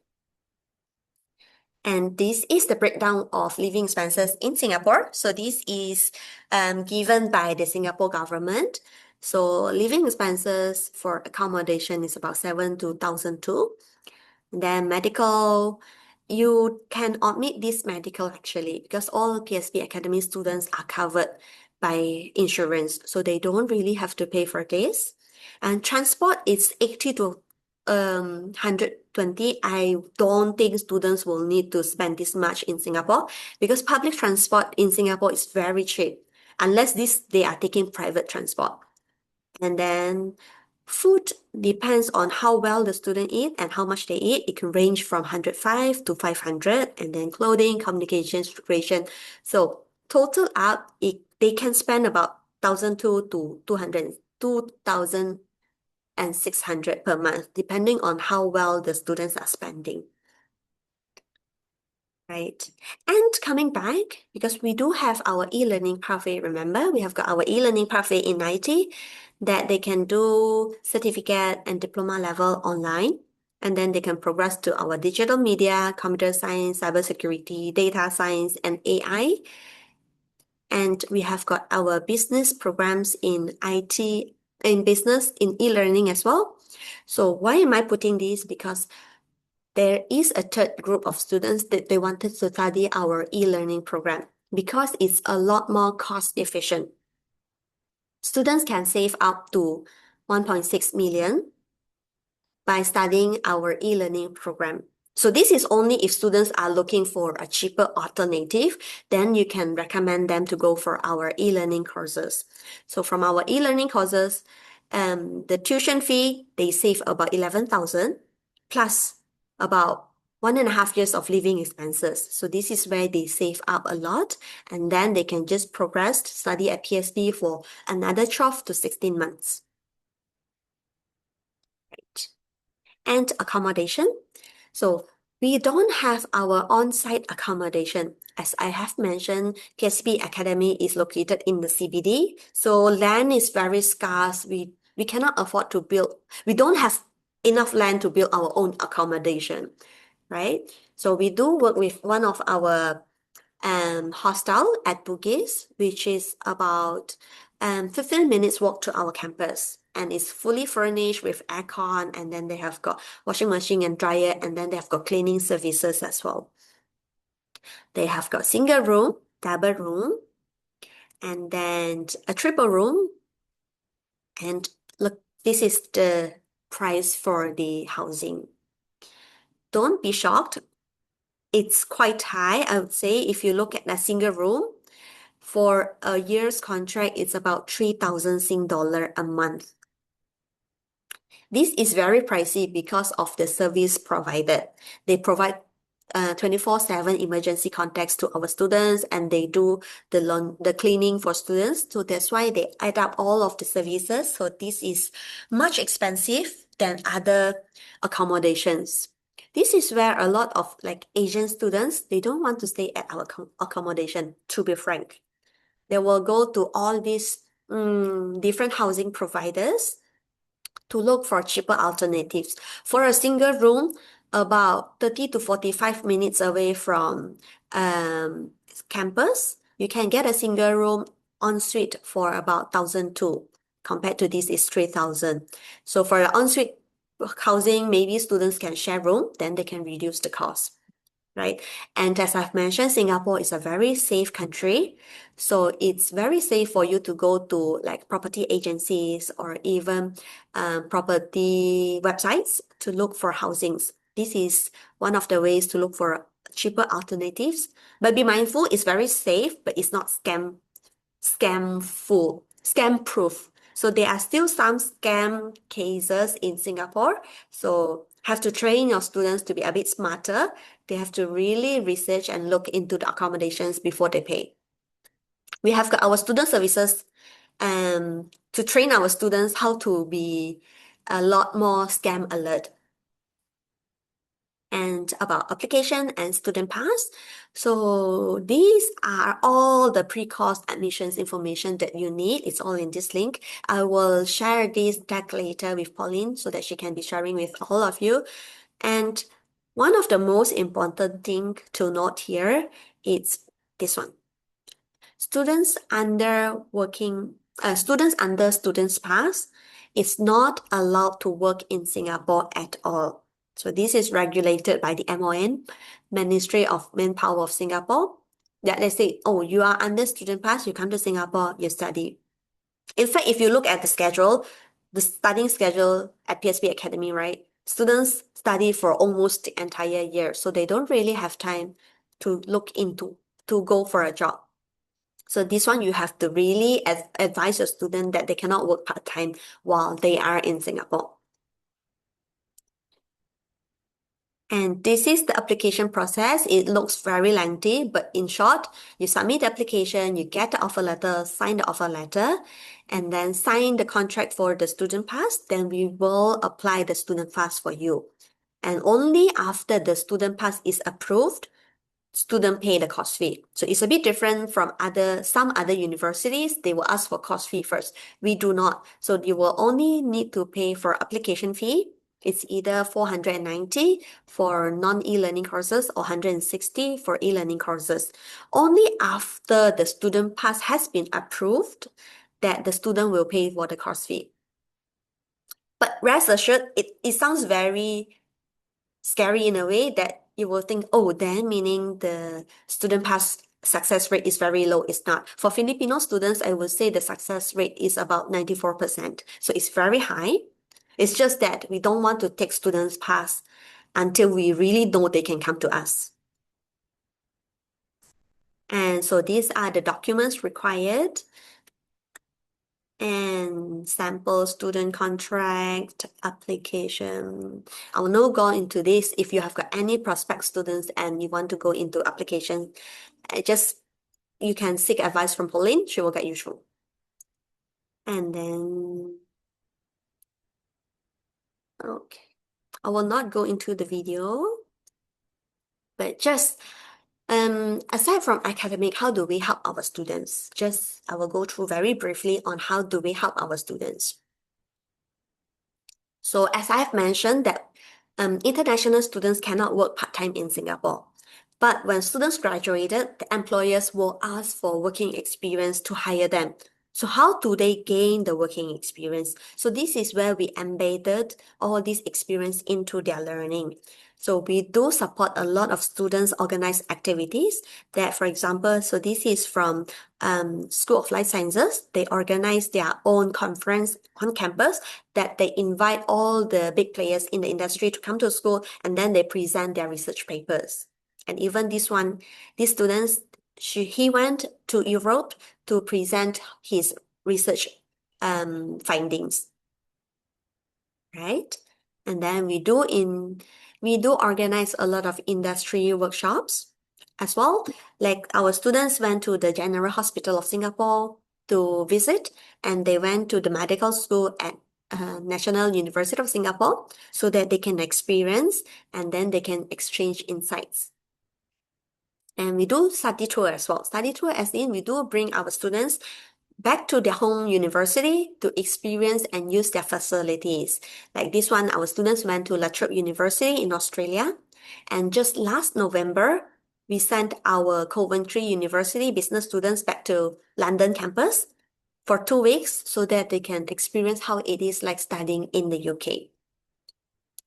And this is the breakdown of living expenses in Singapore. So this is given by the Singapore government. So living expenses for accommodation is about 7 to 1,002. Then medical, you can omit this medical actually because all PSB Academy students are covered by insurance. So they don't really have to pay for this. And transport is 80 to 120. I don't think students will need to spend this much in Singapore because public transport in Singapore is very cheap unless they are taking private transport. And then food depends on how well the student eat and how much they eat. It can range from 105 to 500, and then clothing, communications, recreation. So total up, they can spend about 1,002 to 200, 2,000 and 600 per month, depending on how well the students are spending. Right. And coming back, because we do have our e-learning pathway, remember, we have got our e-learning pathway in IT that they can do certificate and diploma level online. And then they can progress to our digital media, computer science, cybersecurity, data science, and AI. And we have got our business programs in IT, in business, in e-learning as well. So why am I putting this? Because there is a third group of students that they wanted to study our e-learning program because it's a lot more cost efficient. Students can save up to 1.6 million by studying our e-learning program. So this is only if students are looking for a cheaper alternative, then you can recommend them to go for our e-learning courses. So from our e-learning courses, the tuition fee, they save about 11,000 plus about 1.5 years of living expenses. So this is where they save up a lot, and then they can just progress to study at PSB for another 12 to 16 months. Right. And accommodation. So we don't have our on-site accommodation. As I have mentioned, PSB Academy is located in the CBD, so land is very scarce. We cannot afford to build, we don't have enough land to build our own accommodation, right? So we do work with one of our hostel at Bugis, which is about 15 minutes walk to our campus. And it's fully furnished with aircon, and then they have got washing machine and dryer, and then they have got cleaning services as well. They have got single room, double room, and then a triple room. And look, this is the price for the housing. Don't be shocked. It's quite high, I would say. If you look at a single room, for a year's contract, it's about 3,000 Sing dollar a month. This is very pricey because of the service provided. They provide 24/7 emergency contacts to our students, and they do the cleaning for students. So that's why they add up all of the services. So this is much expensive than other accommodations. This is where a lot of like Asian students, they don't want to stay at our accommodation, to be frank. They will go to all these different housing providers to look for cheaper alternatives. For a single room, about 30 to 45 minutes away from campus, you can get a single room ensuite for about 1,200. Compared to this is 3,000. So for the ensuite housing, maybe students can share room, then they can reduce the cost. Right? And as I've mentioned, Singapore is a very safe country. So it's very safe for you to go to like property agencies or even property websites to look for housings. This is one of the ways to look for cheaper alternatives. But be mindful, it's very safe, but it's not scam proof. So there are still some scam cases in Singapore. So have to train your students to be a bit smarter. They have to really research and look into the accommodations before they pay. We have got our student services to train our students how to be a lot more scam alert. And about application and student pass. So these are all the pre-course admissions information that you need. It's all in this link. I will share this deck later with Pauline so that she can be sharing with all of you. And one of the most important thing to note here is this one. Students under students pass is not allowed to work in Singapore at all. So this is regulated by the MON, Ministry of Manpower of Singapore, that they say, oh, you are under student pass, you come to Singapore, you study. In fact, if you look at the schedule, the studying schedule at PSB Academy, right? Students study for almost the entire year, so they don't really have time to to go for a job. So this one, you have to really advise your student that they cannot work part-time while they are in Singapore. And this is the application process. It looks very lengthy, but in short, you submit the application, you get the offer letter, sign the offer letter, and then sign the contract for the student pass. Then we will apply the student pass for you. And only after the student pass is approved, student pay the course fee. So it's a bit different from some other universities. They will ask for course fee first. We do not. So you will only need to pay for application fee. It's either 490 for non-e-learning courses or 160 for e-learning courses. Only after the student pass has been approved that the student will pay for the course fee. But rest assured, it sounds very scary in a way that you will think, oh, then meaning the student pass success rate is very low. It's not. For Filipino students, I would say the success rate is about 94%. So it's very high. It's just that we don't want to take students pass until we really know they can come to us. And so these are the documents required. And sample student contract application. I will not go into this. If you have got any prospect students and you want to go into application, you can seek advice from Pauline. She will get you through. And then, okay, I will not go into the video, but just aside from academic, how do we help our students? I will go through very briefly on how do we help our students. So as I have mentioned that international students cannot work part-time in Singapore. But when students graduated, the employers will ask for working experience to hire them. So how do they gain the working experience? So this is where we embedded all this experience into their learning. So we do support a lot of students organized activities that, for example, so this is from School of Life Sciences. They organize their own conference on campus that they invite all the big players in the industry to come to school, and then they present their research papers. And even these students, he went to Europe to present his research findings, right? And then we do organize a lot of industry workshops as well. Like our students went to the General Hospital of Singapore to visit, and they went to the medical school at National University of Singapore so that they can experience and then they can exchange insights. And we do study tour as well. Study tour as in we do bring our students back to their home university to experience and use their facilities. Like this one, our students went to La Trobe University in Australia. And just last November, we sent our Coventry University business students back to London campus for 2 weeks so that they can experience how it is like studying in the UK.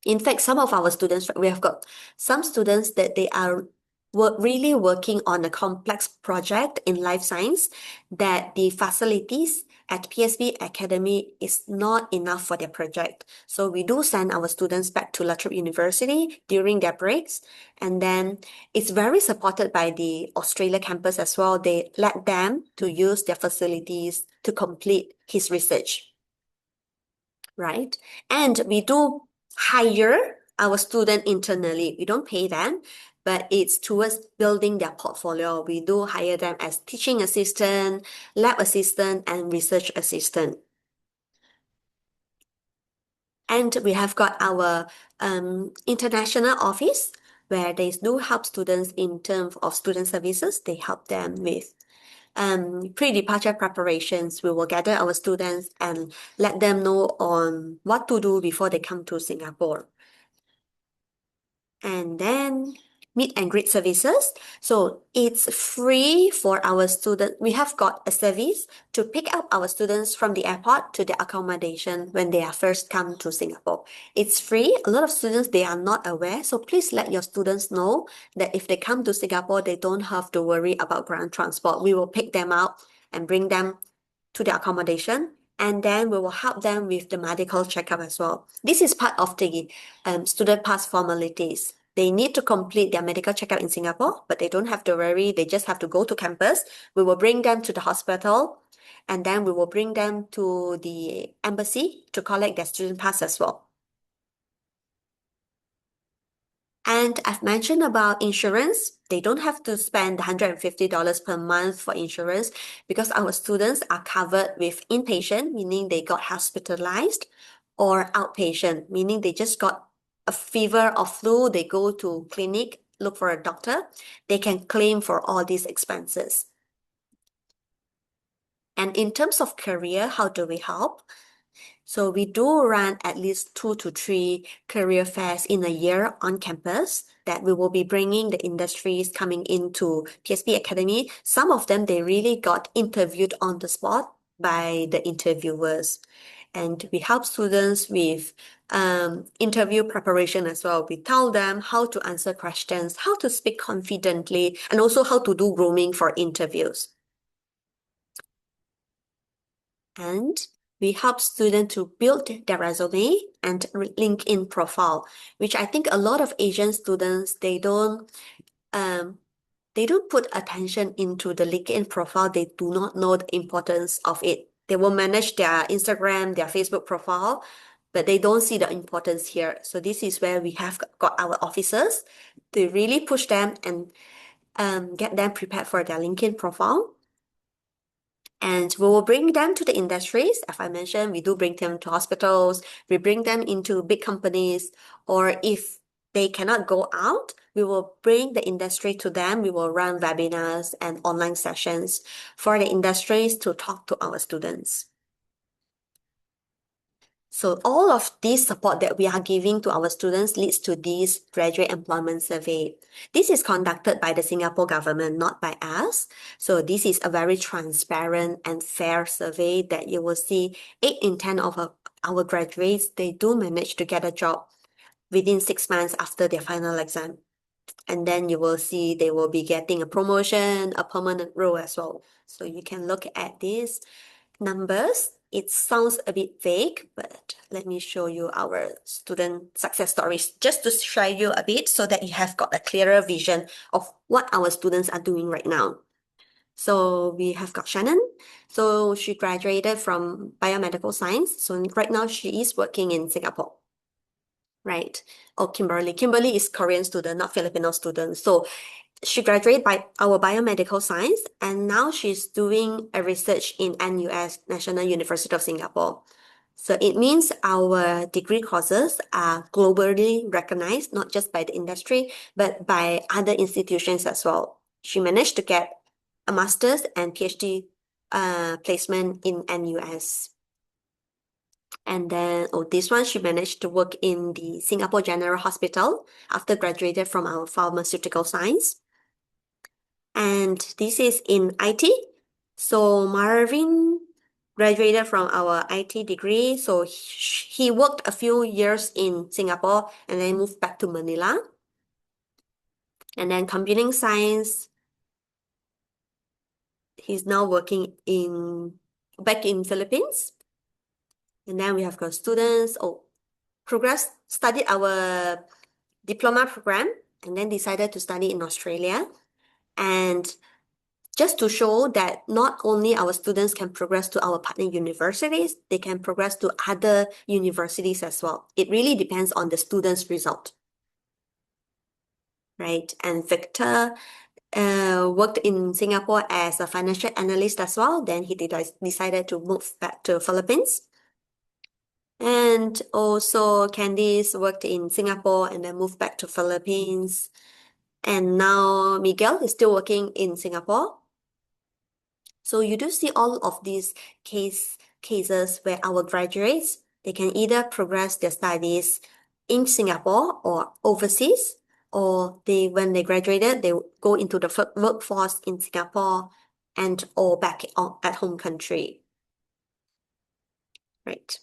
In fact, some of our students, we have got some students that they are really working on a complex project in life science that the facilities at PSB Academy is not enough for their project. So we do send our students back to La Trobe University during their breaks. And then it's very supported by the Australia campus as well. They let them to use their facilities to complete his research, right? And we do hire our student internally. We don't pay them, but it's towards building their portfolio. We do hire them as teaching assistant, lab assistant, and research assistant. And we have got our international office where they do help students in terms of student services. They help them with pre-departure preparations. We will gather our students and let them know on what to do before they come to Singapore. And then meet and greet services. So it's free for our students. We have got a service to pick up our students from the airport to their accommodation when they are first come to Singapore. It's free. A lot of students, they are not aware. So please let your students know that if they come to Singapore, they don't have to worry about ground transport. We will pick them out and bring them to their accommodation. And then we will help them with the medical checkup as well. This is part of the student pass formalities. They need to complete their medical checkup in Singapore, but they don't have to worry. They just have to go to campus. We will bring them to the hospital, and then we will bring them to the embassy to collect their student pass as well. And I've mentioned about insurance. They don't have to spend $150 per month for insurance because our students are covered with inpatient, meaning they got hospitalized, or outpatient, meaning they just got a fever or flu, they go to clinic, look for a doctor, they can claim for all these expenses. And in terms of career, how do we help? So we do run at least 2 to 3 career fairs in a year on campus that we will be bringing the industries coming into PSB Academy. Some of them, they really got interviewed on the spot by the interviewers. And we help students with interview preparation as well. We tell them how to answer questions, how to speak confidently, and also how to do grooming for interviews. And we help students to build their resume and LinkedIn profile, which I think a lot of Asian students, they don't put attention into the LinkedIn profile. They do not know the importance of it. They will manage their Instagram, their Facebook profile, but they don't see the importance here. So this is where we have got our officers to really push them and get them prepared for their LinkedIn profile. And we will bring them to the industries. As I mentioned, we do bring them to hospitals, we bring them into big companies, or if they cannot go out, we will bring the industry to them. We will run webinars and online sessions for the industries to talk to our students. So all of this support that we are giving to our students leads to this graduate employment survey. This is conducted by the Singapore government, not by us. So this is a very transparent and fair survey that you will see 8 in 10 of our graduates, they do manage to get a job within 6 months after their final exam. And then you will see they will be getting a promotion, a permanent role as well. So you can look at these numbers. It sounds a bit vague, but let me show you our student success stories just to show you a bit so that you have got a clearer vision of what our students are doing right now. So we have got Shannon. So she graduated from biomedical science. So right now she is working in Singapore. Right. Oh, Kimberly. Kimberly is Korean student, not Filipino student. So she graduated by our biomedical science, and now she's doing a research in NUS, National University of Singapore. So it means our degree courses are globally recognized, not just by the industry, but by other institutions as well. She managed to get a master's and PhD placement in NUS. And then, this one, she managed to work in the Singapore General Hospital after graduated from our pharmaceutical science. And this is in IT. So Marvin graduated from our IT degree. So he worked a few years in Singapore and then moved back to Manila. And then computing science, he's now working back in Philippines. And then we have got students, studied our diploma program and then decided to study in Australia. And just to show that not only our students can progress to our partner universities, they can progress to other universities as well. It really depends on the student's result. Right? And Victor worked in Singapore as a financial analyst as well. Then he decided to move back to Philippines. And also Candice worked in Singapore and then moved back to Philippines. And now Miguel is still working in Singapore. So you do see all of these cases where our graduates, they can either progress their studies in Singapore or overseas, or when they graduated, they go into the workforce in Singapore and or back at home country. Right.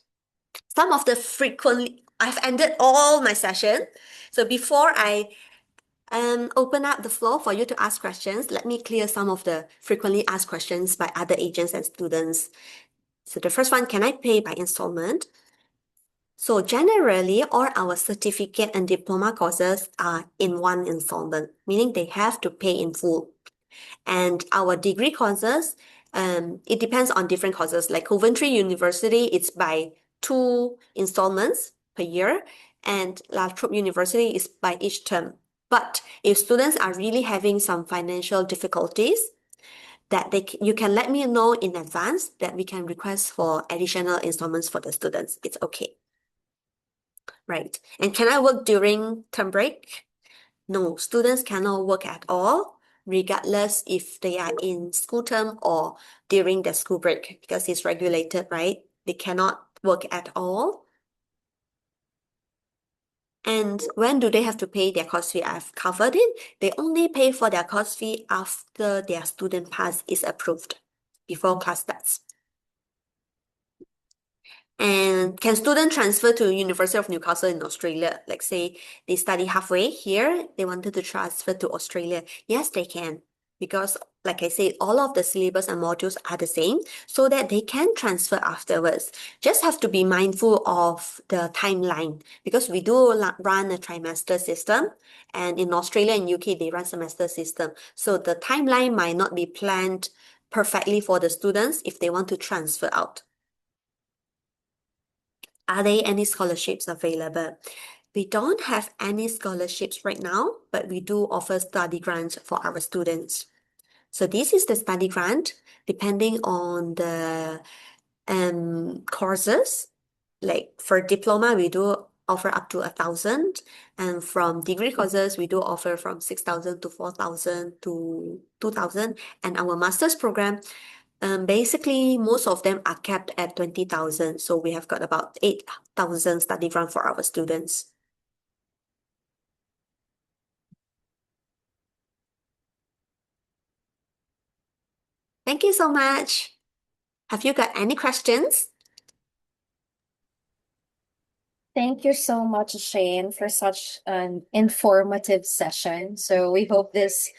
Some of the I've ended all my session. So before I open up the floor for you to ask questions, let me clear some of the frequently asked questions by other agents and students. So the first one, can I pay by installment? So generally, all our certificate and diploma courses are in one installment, meaning they have to pay in full. And our degree courses, it depends on different courses. Like Coventry University, it's by 2 installments per year. and La Trobe University is by each term. But if students are really having some financial difficulties, that you can let me know in advance that we can request for additional installments for the students. It's okay. Right. And can I work during term break? No, students cannot work at all, regardless if they are in school term or during the school break, because it's regulated, right? They cannot work at all. And when do they have to pay their course fee? I've covered it. They only pay for their course fee after their student pass is approved, before class starts. And can students transfer to University of Newcastle in Australia? Like say they study halfway here, they wanted to transfer to Australia. Yes, they can. Because like I said, all of the syllabus and modules are the same so that they can transfer afterwards. Just have to be mindful of the timeline because we do run a trimester system, and in Australia and UK, they run semester system. So the timeline might not be planned perfectly for the students if they want to transfer out. Are there any scholarships available? We don't have any scholarships right now, but we do offer study grants for our students. So this is the study grant, depending on the courses. Like for diploma, we do offer up to 1,000, and from degree courses, we do offer from 6,000 to 4,000 to 2,000, and our master's program. Basically, most of them are capped at 20,000. So we have got about 8,000 study grant for our students. Thank you so much. Have you got any questions? Thank you so much, Shane, for such an informative session. So we hope this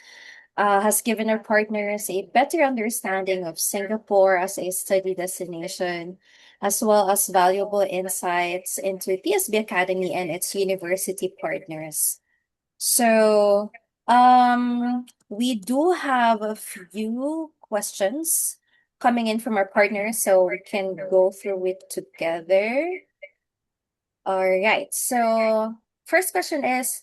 has given our partners a better understanding of Singapore as a study destination, as well as valuable insights into PSB Academy and its university partners. So, we do have a few questions coming in from our partners, so we can go through it together. All right. So, first question is,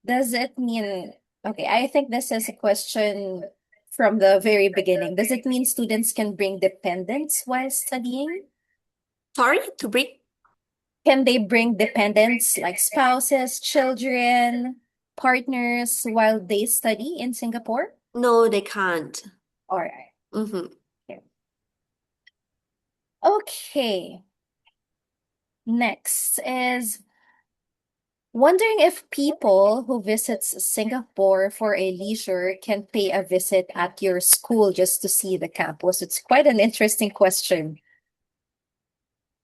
does it mean, okay, I think this is a question from the very beginning. Does it mean students can bring dependents while studying? Sorry, to bring? Can they bring dependents like spouses, children, partners while they study in Singapore? No, they can't. All right. Mm-hmm. Okay. Next is wondering if people who visits Singapore for a leisure can pay a visit at your school just to see the campus. It's quite an interesting question.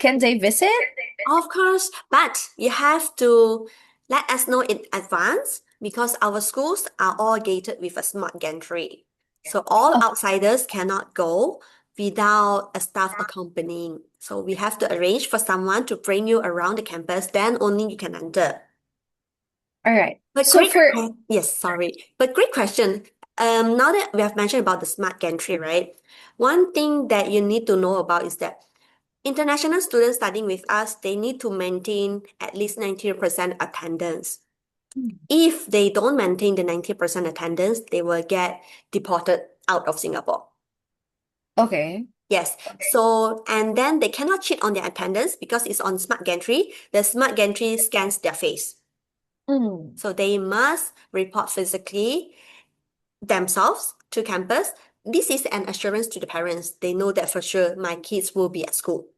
Can they visit? Of course, but you have to let us know in advance because our schools are all gated with a smart gantry. So all outsiders cannot go without a staff accompanying. So we have to arrange for someone to bring you around the campus, then only you can enter. All right. But So great, for yes, sorry. But great question. Now that we have mentioned about the smart gantry, right? One thing that you need to know about is that international students studying with us, they need to maintain at least 90% attendance. If they don't maintain the 90% attendance, they will get deported out of Singapore. okay. Yes. So, and then they cannot cheat on their attendance because it's on smart gantry. The smart gantry scans their face. Mm, So they must report physically themselves to campus. This is an assurance to the parents. They know that for sure my kids will be at school.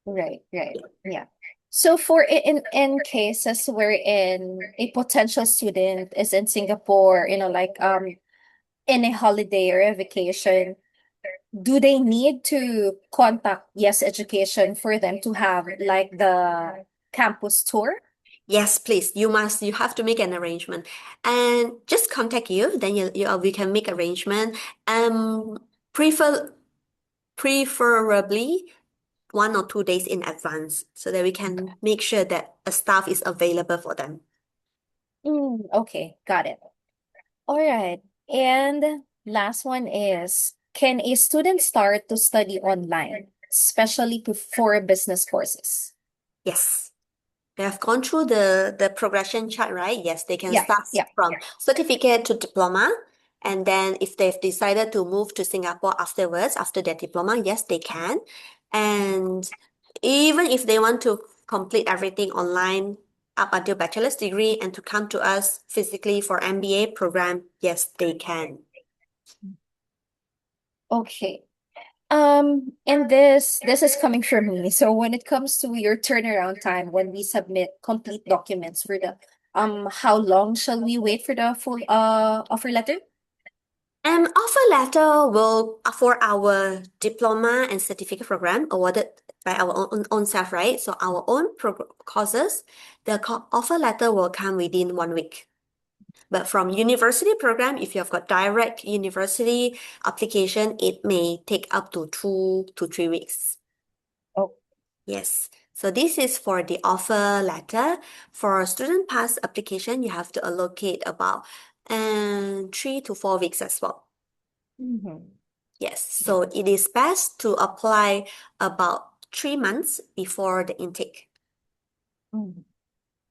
right, right. Yeah. So for in cases wherein a potential student is in Singapore, like in a holiday or a vacation, do they need to contact Yes Education for them to have like the campus tour? Yes, please. You have to make an arrangement and just contact you. Then we can make arrangement. Prefer preferably 1 or 2 days in advance so that we can make sure that a staff is available for them. Okay, got it. All right. And last one is, can a student start to study online, especially for business courses? Yes. They have gone through the progression chart, right? Yes, they can Yeah, start yeah. from certificate to diploma. And then if they've decided to move to Singapore afterwards, after their diploma, yes, they can. And even if they want to complete everything online up until bachelor's degree and to come to us physically for MBA program, yes, they can. Okay. And this is coming from me. So when it comes to your turnaround time when we submit complete documents for the how long shall we wait for the full offer letter? Offer letter will for our diploma and certificate program awarded by our own self, right? So our own courses, the offer letter will come within 1 week. But from university program, if you have got direct university application, it may take up to 2 to 3 weeks. Oh. Yes. So this is for the offer letter. For student pass application, you have to allocate about 3 to 4 weeks as well. Mhm. Yes, so it is best to apply about 3 months before the intake. Mhm.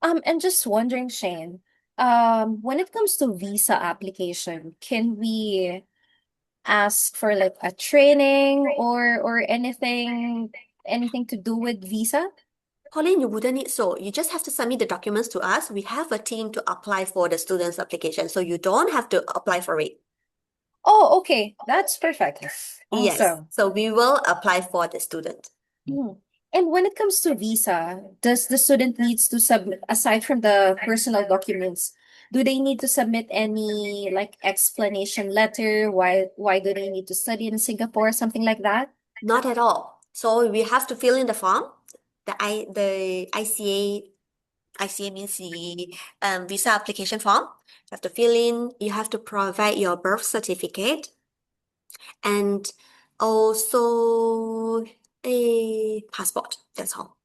And just wondering, Shane, when it comes to visa application, can we ask for like a training or anything to do with visa? Pauline, you wouldn't need so. You just have to submit the documents to us. We have a team to apply for the student's application, so you don't have to apply for it. Oh, okay. That's perfect. Yes, Awesome. so we will apply for the student. Mm. And when it comes to visa, does the student needs to submit, aside from the personal documents, do they need to submit any like explanation letter? Why do they need to study in Singapore, something like that? Not at all. So we have to fill in the form. The ICA means the visa application form. You have to fill in, you have to provide your birth certificate and also a passport. That's all.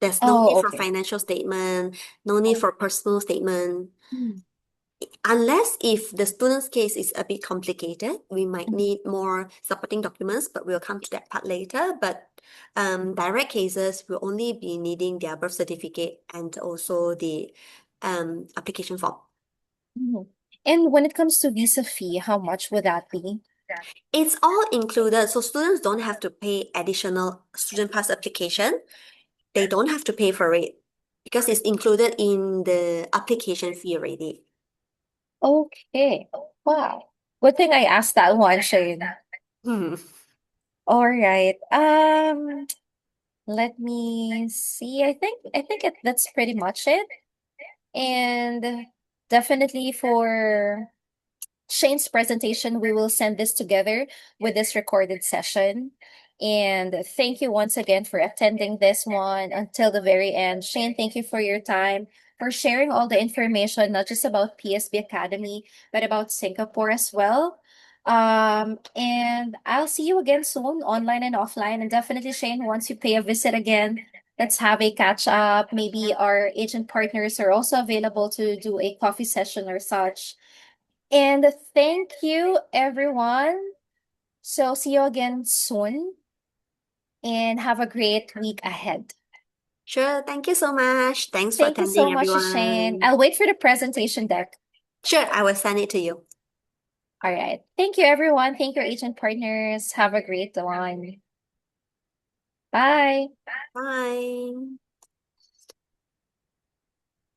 There's no need Oh, for okay. financial statement, no need Oh. for personal statement. Mm. Unless if the student's case is a bit complicated, we might Mhm. need more supporting documents, but we'll come to that part later. But direct cases will only be needing their birth certificate and also the application form. Mhm. And when it comes to visa fee, how much would that be? It's all included, so students don't have to pay additional student pass application. They don't have to pay for it because it's included in the application fee already. Okay. Wow. Good thing I asked that one, Shane. Hmm. All right. Let me see. That's pretty much it. And definitely for Shane's presentation, we will send this together with this recorded session. And thank you once again for attending this one until the very end. Shane, thank you for your time, for sharing all the information, not just about PSB Academy, but about Singapore as well. And I'll see you again soon, online and offline. And definitely, Shane, once you pay a visit again, let's have a catch up. Maybe our agent partners are also available to do a coffee session or such. And thank you, everyone. So, see you again soon and have a great week ahead. Sure, thank you so much. Thanks for Thank you so attending, much, Shane. everyone. I'll wait for the presentation deck. Sure, I will send it to you. All right. Thank you, everyone. Thank you, agent partners. Have a great one. Bye. Bye.